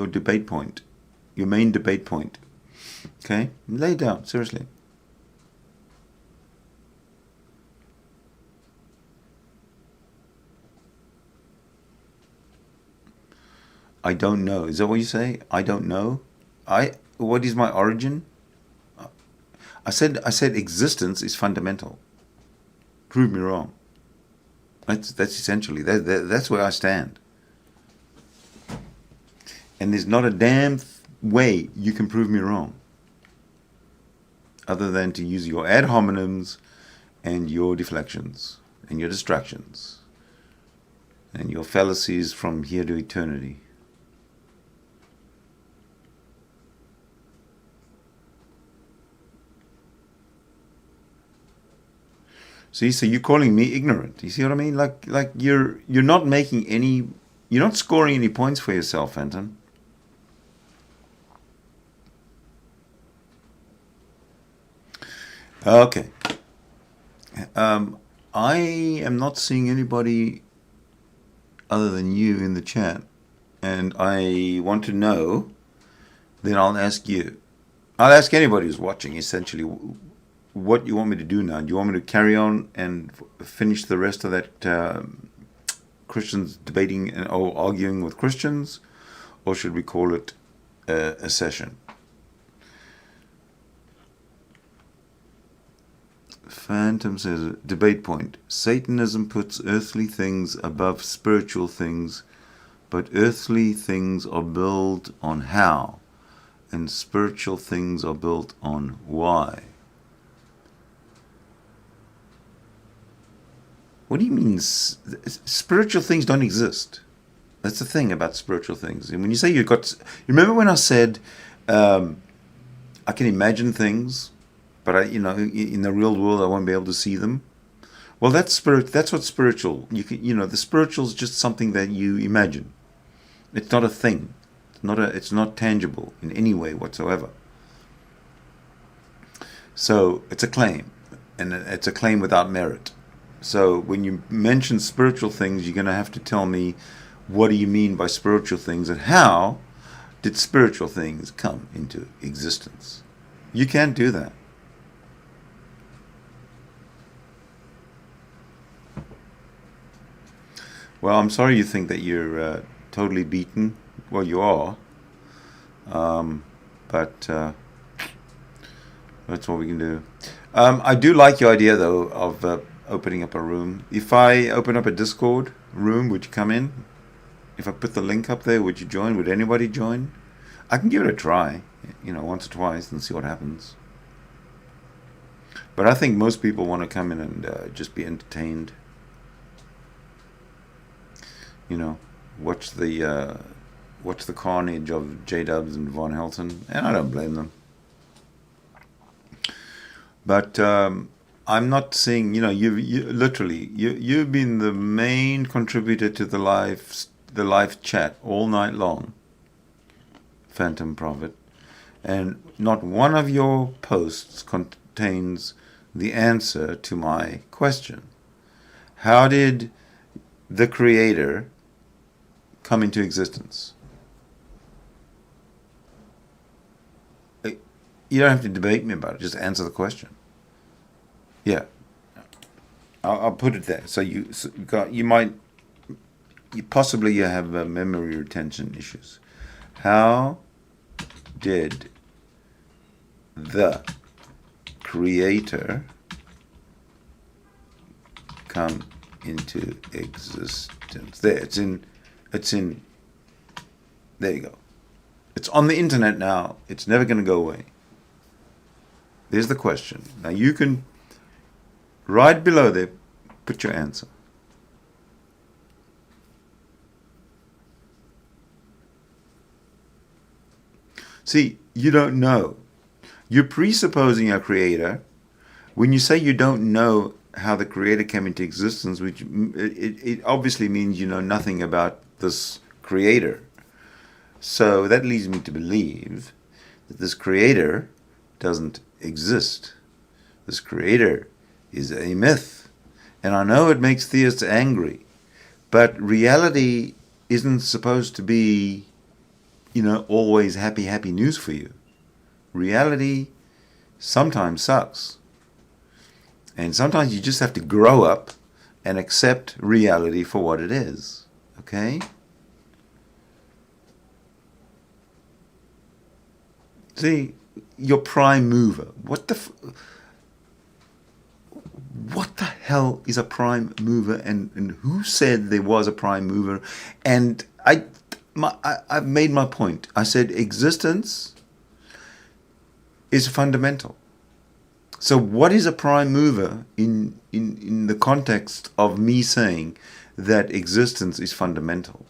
debate point, your main debate point. Okay, lay it down seriously. I don't know. Is that what you say? I don't know. What is my origin? I said existence is fundamental. Prove me wrong. That's essentially that's where I stand. And there's not a damn way you can prove me wrong, other than to use your ad hominems and your deflections and your distractions and your fallacies from here to eternity. See, so you're calling me ignorant. You see what I mean? Like you're not making any, you're not scoring any points for yourself, Helton. Okay. I am not seeing anybody other than you in the chat, and I want to know. Then I'll ask you. I'll ask anybody who's watching, essentially, what you want me to do now. Do you want me to carry on and finish the rest of that Christians debating or arguing with Christians, or should we call it a session? Phantom says, debate point. Satanism puts earthly things above spiritual things, but earthly things are built on how, and spiritual things are built on why. What do you mean? Spiritual things don't exist. That's the thing about spiritual things. And when you say you remember when I said I can imagine things, but in the real world I won't be able to see them. Well, that's spirit. That's what spiritual. The spiritual is just something that you imagine. It's not a thing. It's not tangible in any way whatsoever. So it's a claim, and it's a claim without merit. So when you mention spiritual things, you're going to have to tell me what do you mean by spiritual things, and how did spiritual things come into existence? You can't do that. Well, I'm sorry you think that you're totally beaten. Well, you are. But that's what we can do. I do like your idea, though, of opening up a room. If I open up a Discord room, would you come in? If I put the link up there, would you join? Would anybody join? I can give it a try, once or twice and see what happens. But I think most people want to come in and just be entertained. Watch the carnage of Jdubs and Von Helton, and I don't blame them. But I'm not seeing, you've been the main contributor to the live chat all night long, Phantom Prophet, and not one of your posts contains the answer to my question. How did the Creator come into existence? You don't have to debate me about it. Just answer the question. Yeah, I'll put it there. So you possibly have memory retention issues. How did the Creator come into existence? There, it's in. There you go. It's on the internet now. It's never going to go away. There's the question. Now you can, right below there, put your answer. See, you don't know. You're presupposing a Creator. When you say you don't know how the Creator came into existence, which it obviously means you know nothing about this Creator. So that leads me to believe that this Creator doesn't exist. This Creator is a myth. And I know it makes theists angry, but reality isn't supposed to be, always happy news for you. Reality sometimes sucks. And sometimes you just have to grow up and accept reality for what it is. Okay? See, your prime mover. What the hell is a prime mover, and who said there was a prime mover? And I've made my point. I said existence is fundamental. So what is a prime mover in the context of me saying that existence is fundamental?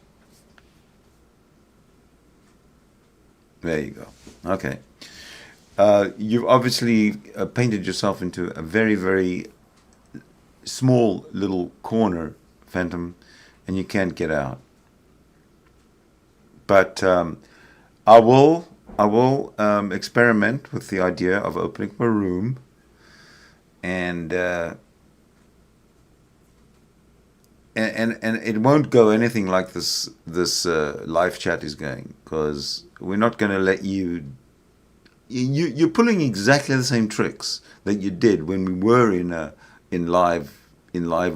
There you go. Okay. You've obviously painted yourself into a very, very small little corner, Phantom, and you can't get out. But I will experiment with the idea of opening my room, and it won't go anything like this live chat is going, because we're not going to let you're pulling exactly the same tricks that you did when we were in live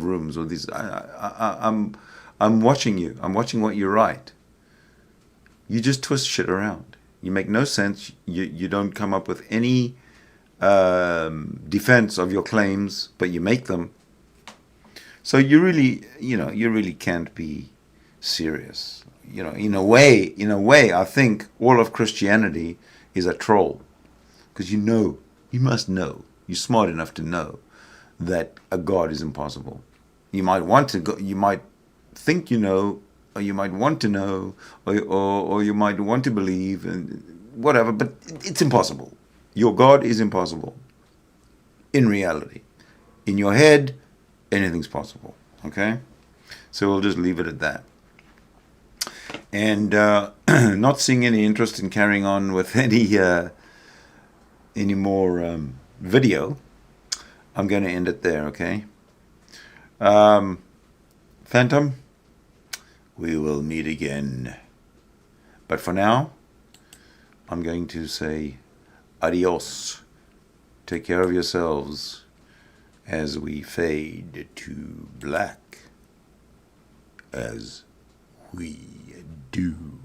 rooms. Or these, I'm watching you. I'm watching what you write. You just twist shit around. You make no sense. You don't come up with any defense of your claims, but you make them. So you really can't be serious. In a way, I think all of Christianity is a troll, because you must know, you're smart enough to know that a God is impossible. You might want to go, you might think you know, or you might want to know, or you might want to believe, and whatever, but it's impossible. Your God is impossible. In reality, in your head, anything's possible. Okay, so we'll just leave it at that. And not seeing any interest in carrying on with any more video, I'm going to end it there. Okay, Phantom, we will meet again. But for now, I'm going to say adios. Take care of yourselves as we fade to black, as we do.